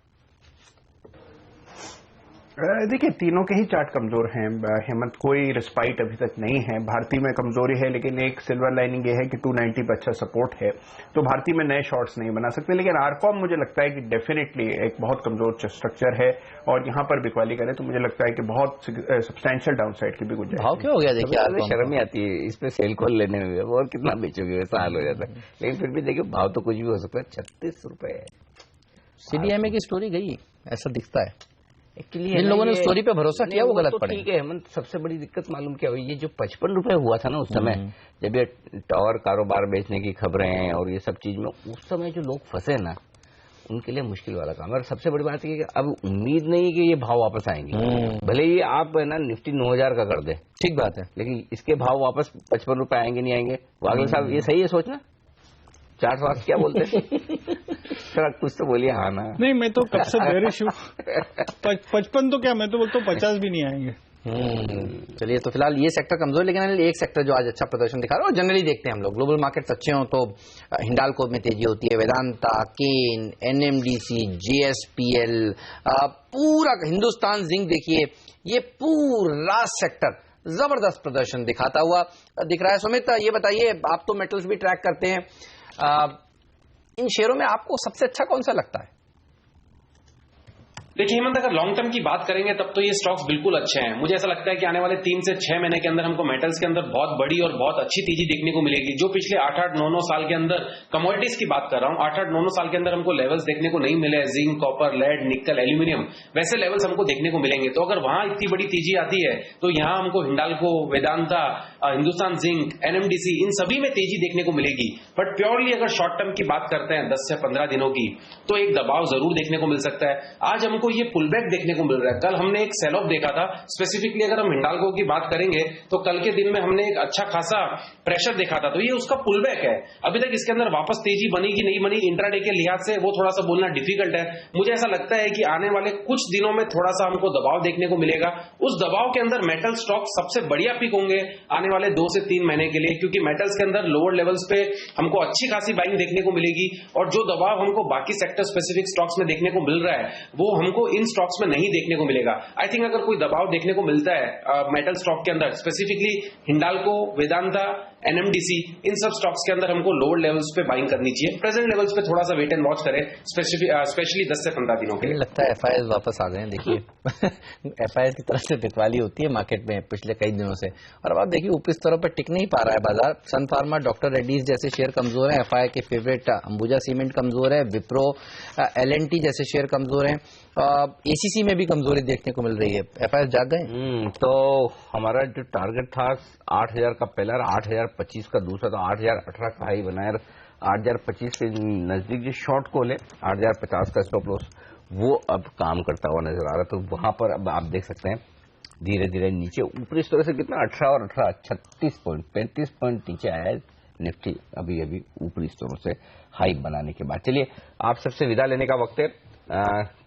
देखिए तीनों के ही चार्ट कमजोर हैं हेमंत, कोई रिस्पाइट अभी तक नहीं है। भारती में कमजोरी है, लेकिन एक सिल्वर लाइनिंग ये है कि 290 पर अच्छा सपोर्ट है, तो भारती में नए शॉर्ट्स नहीं बना सकते। लेकिन आरकॉम मुझे लगता है कि डेफिनेटली एक बहुत कमजोर स्ट्रक्चर है, और यहां पर बिकवाली करें तो मुझे लगता है कि बहुत सब्सटैंशियल डाउनसाइड की भी गुंजाइश। भाव क्या हो गया देखिए, शर्म ही आती है इस पे सेल कॉल लेने में, और कितना बेचोगे, वैसा हाल हो जाता है। लेकिन फिर भी देखिए भाव तो कुछ भी हो सकता है, 36 रुपए। सीडीएमए की स्टोरी गई, ऐसा दिखता है। एक्चुअली जिन लोगों ने स्टोरी पे भरोसा किया वो गलत पड़े। ठीक है हेमंत, सबसे बड़ी दिक्कत मालूम क्या हुई, ये जो 55 रुपए हुआ था ना उस समय, जब ये टावर कारोबार बेचने की खबरें और ये सब चीज में, उस समय जो लोग फंसे ना, उनके लिए मुश्किल वाला काम है। और सबसे बड़ी बात है कि अब उम्मीद नहीं कि ये भाव वापस आएंगे। भले ही आप है ना निफ्टी 9000 का कर दे, ठीक बात है, लेकिन इसके भाव वापस 55 रुपए आएंगे नहीं आएंगे, वो अगले साल ये सही है सोचना। 400 क्या बोलते हैं? सर कुछ तो बोलिए। हाँ ना, नहीं मैं तो कब से बेरिश हूँ। 55 तो क्या, मैं तो बोलता हूँ 50 भी नहीं आएंगे। चलिए, तो फिलहाल ये सेक्टर कमजोर, लेकिन एक सेक्टर जो आज अच्छा प्रदर्शन दिखा रहा है, और जनरली देखते हैं हम लोग ग्लोबल मार्केट्स अच्छे हों तो हिंडाल्को में तेजी होती है, वेदांता, केन, एनएमडीसी, जेएसपीएल, पूरा हिंदुस्तान जिंक देखिए, ये पूरा सेक्टर जबरदस्त प्रदर्शन दिखाता हुआ दिख रहा है। सुमित, ये बताइए, आप तो मेटल्स भी ट्रैक करते हैं, इन शेयरों में आपको सबसे अच्छा कौन सा लगता है? देखिए हेमंत, अगर लॉन्ग टर्म की बात करेंगे तब तो ये स्टॉक्स बिल्कुल अच्छे हैं। मुझे ऐसा लगता है कि आने वाले 3 से 6 महीने के अंदर हमको मेटल्स के अंदर बहुत बड़ी और बहुत अच्छी तेजी देखने को मिलेगी। जो पिछले 8-8, 9-9 साल के अंदर कमोडिटीज की बात कर रहा हूं, 8-8, 9-9 साल के अंदर हमको लेवल्स देखने को नहीं मिले, जिंक, कॉपर, लेड, निकल, एल्यूमिनियम, वैसे लेवल्स हमको देखने को मिलेंगे। तो अगर वहां इतनी बड़ी तेजी आती है तो यहां हमको हिंडाल्को, वेदांता, हिंदुस्तान जिंक, एनएमडीसी, इन सभी में तेजी देखने को मिलेगी। बट प्योरली अगर शॉर्ट टर्म की बात करते हैं 10 से 15 दिनों की, तो एक दबाव जरूर देखने को मिल सकता है। आज हमको ये पुलबैक देखने को मिल रहा है। कल हमने एक सेल ऑफ देखा था, स्पेसिफिकली अगर हम हिंडाल्को की बात करेंगे तो कल के दिन में हमने एक अच्छा खासा प्रेशर देखा था, तो ये उसका पुलबैक है। अभी तक इसके अंदर वापस तेजी बनी कि नहीं बनी इंट्राडे के लिहाज से वो थोड़ा सा बोलना डिफिकल्ट है। मुझे ऐसा लगता है कि आने वाले कुछ दिनों में थोड़ा सा हमको दबाव देखने को मिलेगा। उस दबाव के अंदर मेटल स्टॉक सबसे बढ़िया पिक होंगे आने वाले 2 से 3 महीने के लिए, क्योंकि मेटल्स के अंदर लोअर लेवल्स पे हमको अच्छी खासी बाइंग देखने को मिलेगी, और जो दबाव हमको बाकी सेक्टर स्पेसिफिक स्टॉक्स में देखने को मिल रहा है वो हमको इन स्टॉक्स में नहीं देखने को मिलेगा। आई थिंक अगर कोई दबाव देखने को मिलता है मेटल स्टॉक के अंदर, स्पेसिफिकली हिंडाल्को, वेदांता, एनएमडीसी, इन सब स्टॉक्स के अंदर हमको लोअर लेवल्स पे बाइंग करनी चाहिए। प्रेजेंट लेवल्स पे थोड़ा सा वेट एंड वॉच करें, स्पेशली 10 से 15 दिनों के लिए। लगता है एफआईएस वापस आ गए हैं। देखिए एफआईएस की तरफ से बिकवाली होती है मार्केट में पिछले कई दिनों से, और अब आप देखिए ऊपरी स्तरों पर टिक नहीं पा रहा है बाजार। सन फार्मा, डॉक्टर रेड्डीज जैसे शेयर कमजोर है, एफआई के फेवरेट अंबुजा सीमेंट कमजोर है, विप्रो, एलएनटी जैसे शेयर कमजोर है, एसीसी में भी कमजोरी देखने को मिल रही है। एफआईएस जाग गए। तो हमारा जो टारगेट था 8000 का पहला, 8025 का दूसरा, तो 8018 का हाई बनाया, 8025 के नजदीक जो शॉर्ट कॉल है, 8050 का स्टॉप लॉस, वो अब काम करता हुआ नजर आ रहा है। तो वहां पर अब आप देख सकते हैं धीरे धीरे नीचे, ऊपरी स्तर से कितना 18 और 18 36 पॉइंट, 35 पॉइंट नीचे आया है निफ्टी अभी अभी ऊपरी स्तरों से हाई बनाने के बाद। चलिए, आप सबसे विदा लेने का वक्त है।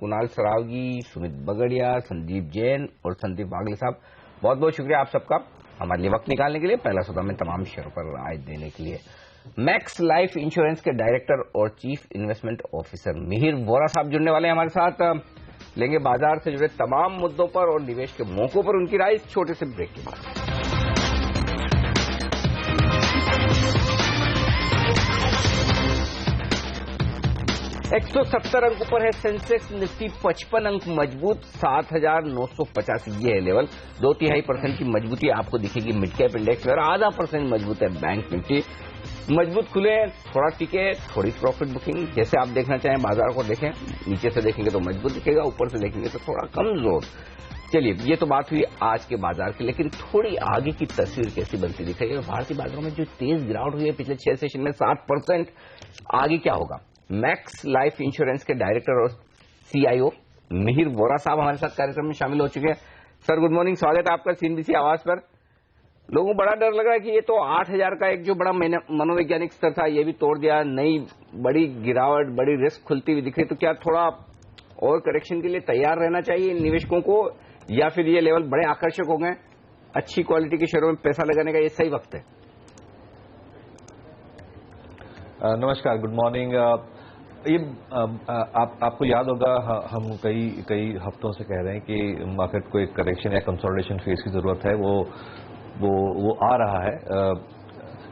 कुणाल सरावगी, सुमित बगड़िया, संदीप जैन और संदीप वागले साहब, बहुत बहुत शुक्रिया आप सबका हमारे लिए वक्त निकालने के लिए, पहला सौदा में तमाम शेयरों पर राय देने के लिए। मैक्स लाइफ इंश्योरेंस के डायरेक्टर और chief investment officer Mihir Vora साहब जुड़ने वाले हैं हमारे साथ। लेंगे बाजार से जुड़े तमाम मुद्दों पर और निवेश के मौकों पर उनकी राय, छोटे से ब्रेक के बाद। 170 अंकों पर है सेंसेक्स, निफ्टी 55 अंक मजबूत, 7985 ये है लेवल। 2/3% की मजबूती आपको दिखेगी मिड कैप इंडेक्स में, और आधा % मजबूत है बैंक निफ्टी। मजबूत खुले, थोड़ा टिके, थोड़ी प्रॉफिट बुकिंग, जैसे आप देखना चाहें बाजार को देखें। नीचे से देखेंगे तो मजबूत दिखेगा, ऊपर से देखेंगे तो थोड़ा कमजोर। चलिए, ये तो बात हुई आज के बाजार की, लेकिन थोड़ी आगे की तस्वीर कैसी बनती दिख रही है। भारतीय बाजारों में जो तेज गिरावट हुई है पिछले 6 सेशन में 7%, आगे क्या होगा? मैक्स लाइफ इंश्योरेंस के डायरेक्टर और सीआईओ मिहिर वोरा साहब हमारे साथ कार्यक्रम में शामिल हो चुके हैं। सर गुड मॉर्निंग, स्वागत है आपका सीएनबीसी आवाज पर। लोगों को बड़ा डर लग रहा है कि ये तो 8,000 का एक जो बड़ा मनोवैज्ञानिक स्तर था ये भी तोड़ दिया, नई बड़ी गिरावट, बड़ी रिस्क खुलती हुई दिख रही। तो क्या थोड़ा और करेक्शन के लिए तैयार रहना चाहिए निवेशकों को, या फिर ये लेवल बड़े आकर्षक हो गए, अच्छी क्वालिटी के शेयरों में पैसा लगाने का ये सही वक्त है? नमस्कार, गुड मॉर्निंग। ये आपको याद होगा हम कई हफ्तों से कह रहे हैं कि मार्केट को एक करेक्शन या कंसोलिडेशन फेज की जरूरत है। वो आ रहा है,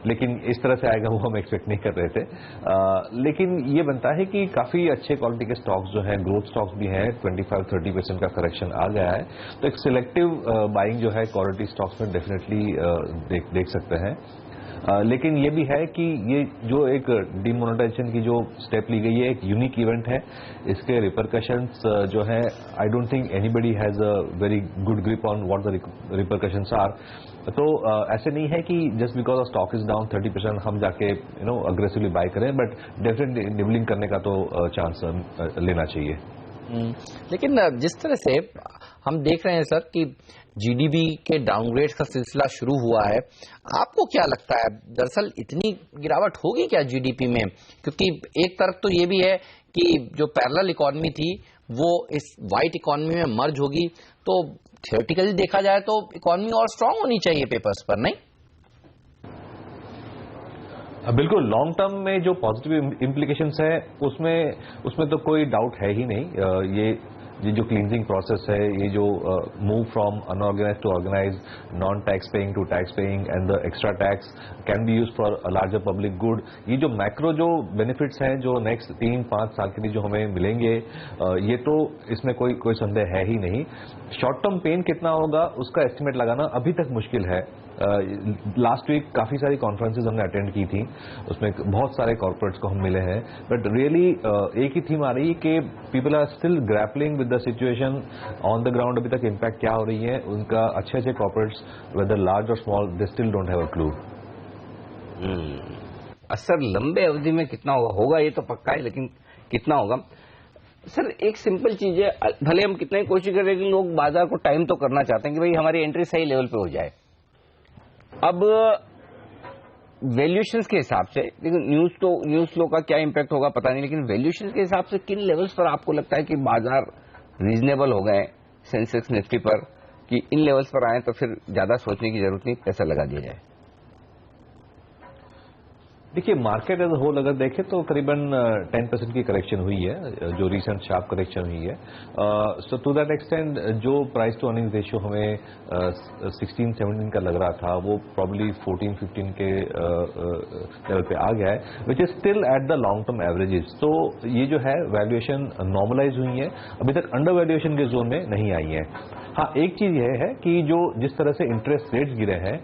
लेकिन इस तरह से आएगा वो हम एक्सपेक्ट नहीं कर रहे थे। लेकिन ये बनता है कि काफी अच्छे क्वालिटी के स्टॉक्स जो हैं, ग्रोथ स्टॉक्स भी हैं, 25-30% का करेक्शन आ गया है। तो एक सिलेक्टिव बाइंग जो है क्वालिटी स्टॉक्स में डेफिनेटली देख सकते हैं। लेकिन ये भी है कि ये जो एक डिमोनेटाइजेशन की जो स्टेप ली गई है एक यूनिक इवेंट है। इसके रिपरकशंस जो है, I don't think anybody has a very good grip on what the repercussions are. तो ऐसे नहीं है कि just because stock is down 30% हम जाके अग्रेसिवली बाय करें, बट डेफिनेटली निबलिंग करने का तो चांस लेना चाहिए। लेकिन जिस तरह से हम देख रहे हैं सर कि जीडीपी के डाउनग्रेड का सिलसिला शुरू हुआ है, आपको क्या लगता है दरअसल इतनी गिरावट होगी क्या जीडीपी में? क्योंकि एक तरफ तो ये भी है कि जो पैरेलल इकोनॉमी थी वो इस वाइट इकोनॉमी में मर्ज होगी, तो थियोरेटिकली देखा जाए तो इकोनॉमी और स्ट्रांग होनी चाहिए पेपर्स पर, नहीं? बिल्कुल, लॉन्ग टर्म में जो पॉजिटिव इम्प्लीकेशंस है उसमें तो कोई डाउट है ही नहीं। ये जो क्लींजिंग प्रोसेस है, ये जो move from unorganize to organize, non tax paying to tax paying and the extra tax can be use for a larger public good, ये जो मैक्रो जो बेनिफिट्स हैं जो नेक्स्ट 3-5 साल के लिए जो हमें मिलेंगे, ये तो इसमें कोई संदेह है ही नहीं। शॉर्ट टर्म पेन कितना होगा उसका एस्टिमेट लगाना अभी तक मुश्किल है। लास्ट वीक काफी सारी कॉन्फ्रेंसेज हमने अटेंड की थी, उसमें बहुत सारे कॉर्पोरेट्स को हम मिले हैं, बट रियली एक ही थीम आ रही है कि people are still grappling with the situation on the ground. अभी तक इम्पैक्ट क्या हो रही है उनका, अच्छे कॉर्पोरेट्स वेदर लार्ज और small, they still don't have a clue. असर लंबे अवधि में कितना होगा ये तो पक्का है, लेकिन कितना होगा? सर एक सिंपल चीज है, भले हम कितना ही कोशिश कर रहे हैं कि लोग बाजार को टाइम तो करना चाहते हैं कि भाई हमारी एंट्री सही लेवल पे हो जाए। अब वैल्यूएशंस के हिसाब से, लेकिन न्यूज फ्लो का क्या इंपैक्ट होगा पता नहीं, लेकिन वैल्यूएशंस के हिसाब से किन लेवल्स पर आपको लगता है कि बाजार रीजनेबल हो गए सेंसेक्स निफ्टी पर, कि इन लेवल्स पर आए तो फिर ज्यादा सोचने की जरूरत नहीं, पैसा लगा दिया जाए? देखिए, मार्केट एज होल अगर देखें तो करीबन 10% की करेक्शन हुई है, जो रिसेंट शार्प करेक्शन हुई है। सो टू दैट एक्सटेंड जो प्राइस टू अर्निंग रेशियो हमें 16-17 का लग रहा था वो प्रॉब्ली 14-15 के लेवल पे आ गया है, which is still at the long term averages. तो ये जो है वैल्यूएशन नॉर्मलाइज हुई है, अभी तक अंडर वैल्यूएशन के जोन में नहीं आई है। हाँ, एक चीज यह है कि जो जिस तरह से इंटरेस्ट रेट्स गिरे हैं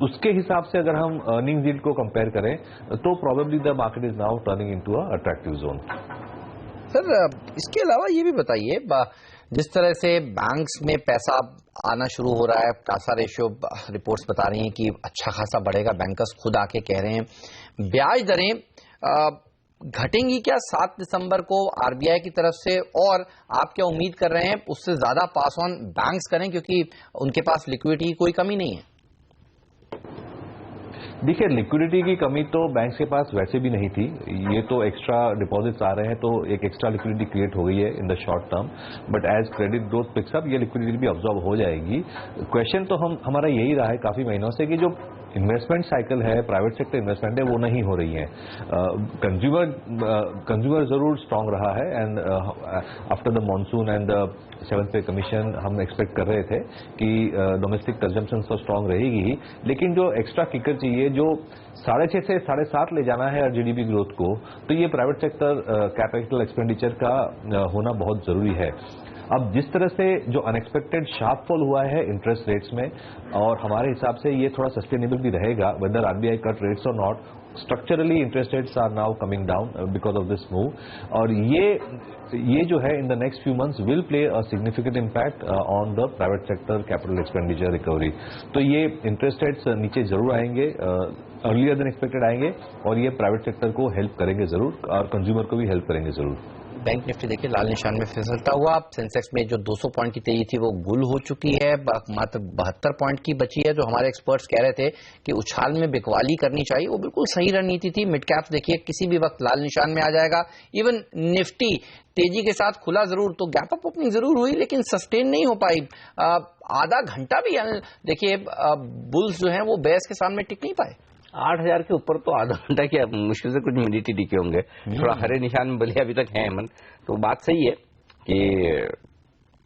उसके हिसाब से अगर हम अर्निंग यील्ड को कंपेयर करें तो probably the market is now turning into a attractive zone. Sir इसके अलावा ये भी बताइए, जिस तरह से बैंक्स में पैसा आना शुरू हो रहा है, कासा रेशियो रिपोर्ट्स बता रही हैं कि अच्छा खासा बढ़ेगा, बैंकर्स खुद आके कह रहे हैं। ब्याज दरें घटेंगी क्या 7 दिसंबर को आरबीआई की तरफ से, और आप क्या उम्मीद कर रहे हैं उससे ज्यादा पास ऑन बैंक्स करें क्योंकि उनके पास लिक्विडिटी की कोई कमी नहीं है? देखिए, लिक्विडिटी की कमी तो बैंक्स के पास वैसे भी नहीं थी, ये तो एक्स्ट्रा डिपॉजिट्स आ रहे हैं तो एक एक्स्ट्रा लिक्विडिटी क्रिएट हो गई है in the short term, but as credit growth picks up ये लिक्विडिटी भी अब्जॉर्ब हो जाएगी। क्वेश्चन तो हमारा यही रहा है काफी महीनों से कि जो इन्वेस्टमेंट साइकिल है, प्राइवेट सेक्टर इन्वेस्टमेंट है, वो नहीं हो रही है। कंज्यूमर जरूर स्ट्रांग रहा है, and after the monsoon and the 7th पे कमीशन हम एक्सपेक्ट कर रहे थे कि डोमेस्टिक कंजम्पशन तो स्ट्रांग रहेगी ही, लेकिन जो एक्स्ट्रा किकर चाहिए, जो 6.5 से 7.5 ले जाना है जीडीपी ग्रोथ को, तो ये प्राइवेट सेक्टर कैपिटल एक्सपेंडिचर का होना बहुत जरूरी है। अब जिस तरह से जो अनएक्सपेक्टेड शार्प फॉल हुआ है इंटरेस्ट रेट्स में, और हमारे हिसाब से ये थोड़ा सस्टेनेबल भी रहेगा, वेदर आरबीआई कट रेट्स और not, structurally interest rates are now coming down because of this move, और ये जो है in the next few months will play a significant impact on the private sector capital expenditure recovery. तो ये interest rates नीचे जरूर आएंगे, earlier then expected आएंगे, और ये प्राइवेट सेक्टर को हेल्प करेंगे जरूर और कंज्यूमर को भी हेल्प करेंगे जरूर। बैंक निफ्टी देखिए लाल निशान में फिसलता हुआ। सेंसेक्स में जो 200 पॉइंट की तेजी थी वो गुल हो चुकी है, मात्र 72 पॉइंट की बची है। जो हमारे एक्सपर्ट्स कह रहे थे कि उछाल में बिकवाली करनी चाहिए, वो बिल्कुल सही रणनीति थी। मिड कैप्स देखिए किसी भी वक्त लाल निशान में आ जाएगा। इवन निफ्टी तेजी के साथ खुला जरूर, तो गैप अप ओपनिंग जरूर हुई लेकिन सस्टेन नहीं हो पाई। आधा घंटा भी देखिए बुल्स जो हैं वो बेस के सामने टिक नहीं पाए। 8,000 के ऊपर तो आधा घंटा की मुश्किल से कुछ मिनट ही टिके होंगे। थोड़ा हरे निशान में भले अभी तक है मन, तो बात सही है कि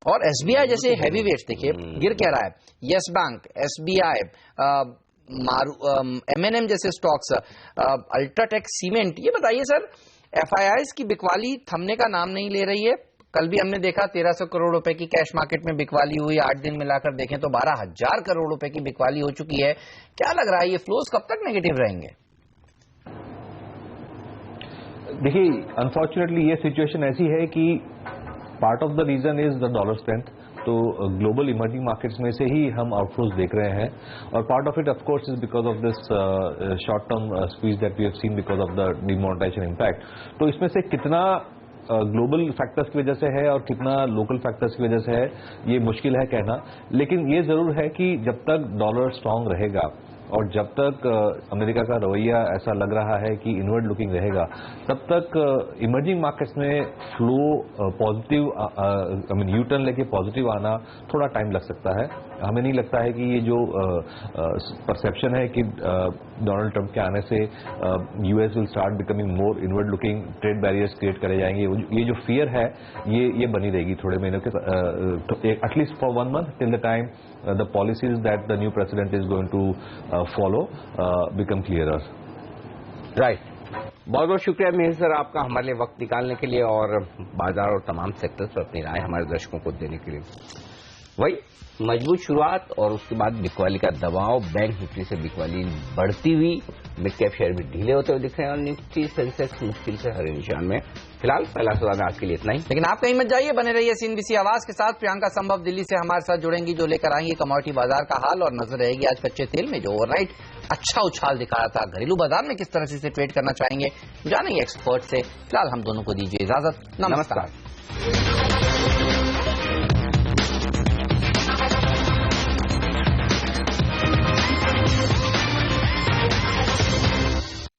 और एसबीआई जैसे हैवी वेट्स देखिए गिर क्या रहा है। यस बैंक, एसबीआई, एमएनएम जैसे स्टॉक्स, अल्ट्राटेक सीमेंट, ये बताइए सर एफआईआईज की बिकवाली थमने का नाम नहीं ले रही है। कल भी हमने देखा 1300 करोड़ रुपए की कैश मार्केट में बिकवाली हुई, 8 दिन मिलाकर देखें तो 12,000 करोड़ रुपए की बिकवाली हो चुकी है। क्या लग रहा है ये फ्लोज कब तक नेगेटिव रहेंगे? देखिए अनफॉर्चुनेटली ये सिचुएशन ऐसी है कि part of the reason is the dollar strength. तो ग्लोबल इमर्जिंग मार्केट्स में से ही हम आउटफ्लोज देख रहे हैं, और part of it of course is because of this short term squeeze that we have seen because of the demonetisation impact. तो इसमें से कितना ग्लोबल फैक्टर्स की वजह से है और कितना लोकल फैक्टर्स की वजह से है, ये मुश्किल है कहना। लेकिन ये जरूर है कि जब तक डॉलर स्ट्रांग रहेगा और जब तक अमेरिका का रवैया ऐसा लग रहा है कि इनवर्ड लुकिंग रहेगा, तब तक इमर्जिंग मार्केट्स में flow positive, I mean U turn लेके पॉजिटिव आना थोड़ा टाइम लग सकता है। हमें नहीं लगता है कि ये जो परसेप्शन है कि डोनाल्ड ट्रंप के आने से US will start becoming more inward looking, trade barriers create करे जाएंगे, ये जो फियर है ये बनी रहेगी थोड़े महीनों के, at least for 1 month till the time the policies that the new president is going to follow become clearer. Right. बहुत बहुत शुक्रिया मेहर सर आपका हमारे लिए वक्त निकालने के लिए और बाजार और तमाम सेक्टर्स पर अपनी राय हमारे दर्शकों को देने के लिए। वही मजबूत शुरुआत और उसके बाद बिकवाली का दबाव, बैंक निफ्टी से बिकवाली बढ़ती हुई, मिड कैप शेयर भी ढीले होते हुए दिख रहे हैं और निफ्टी सेंसेक्स मुश्किल से हरे निशान में। फिलहाल पहला सौदा में आज के लिए इतना ही, लेकिन आप कहीं मत जाइए, बने रहिए सीएनबीसी आवाज के साथ। प्रियंका संभव दिल्ली से हमारे साथ जुड़ेंगी, जो लेकर आएंगी कमोडिटी बाजार का हाल, और नजर रहेगी आज कच्चे तेल में जो ओवरनाइट अच्छा उछाल दिखा रहा था। घरेलू बाजार में किस तरह से इसे ट्रेड करना चाहेंगे जानेंगे एक्सपर्ट से। फिलहाल हम दोनों को दीजिए इजाजत, नमस्कार।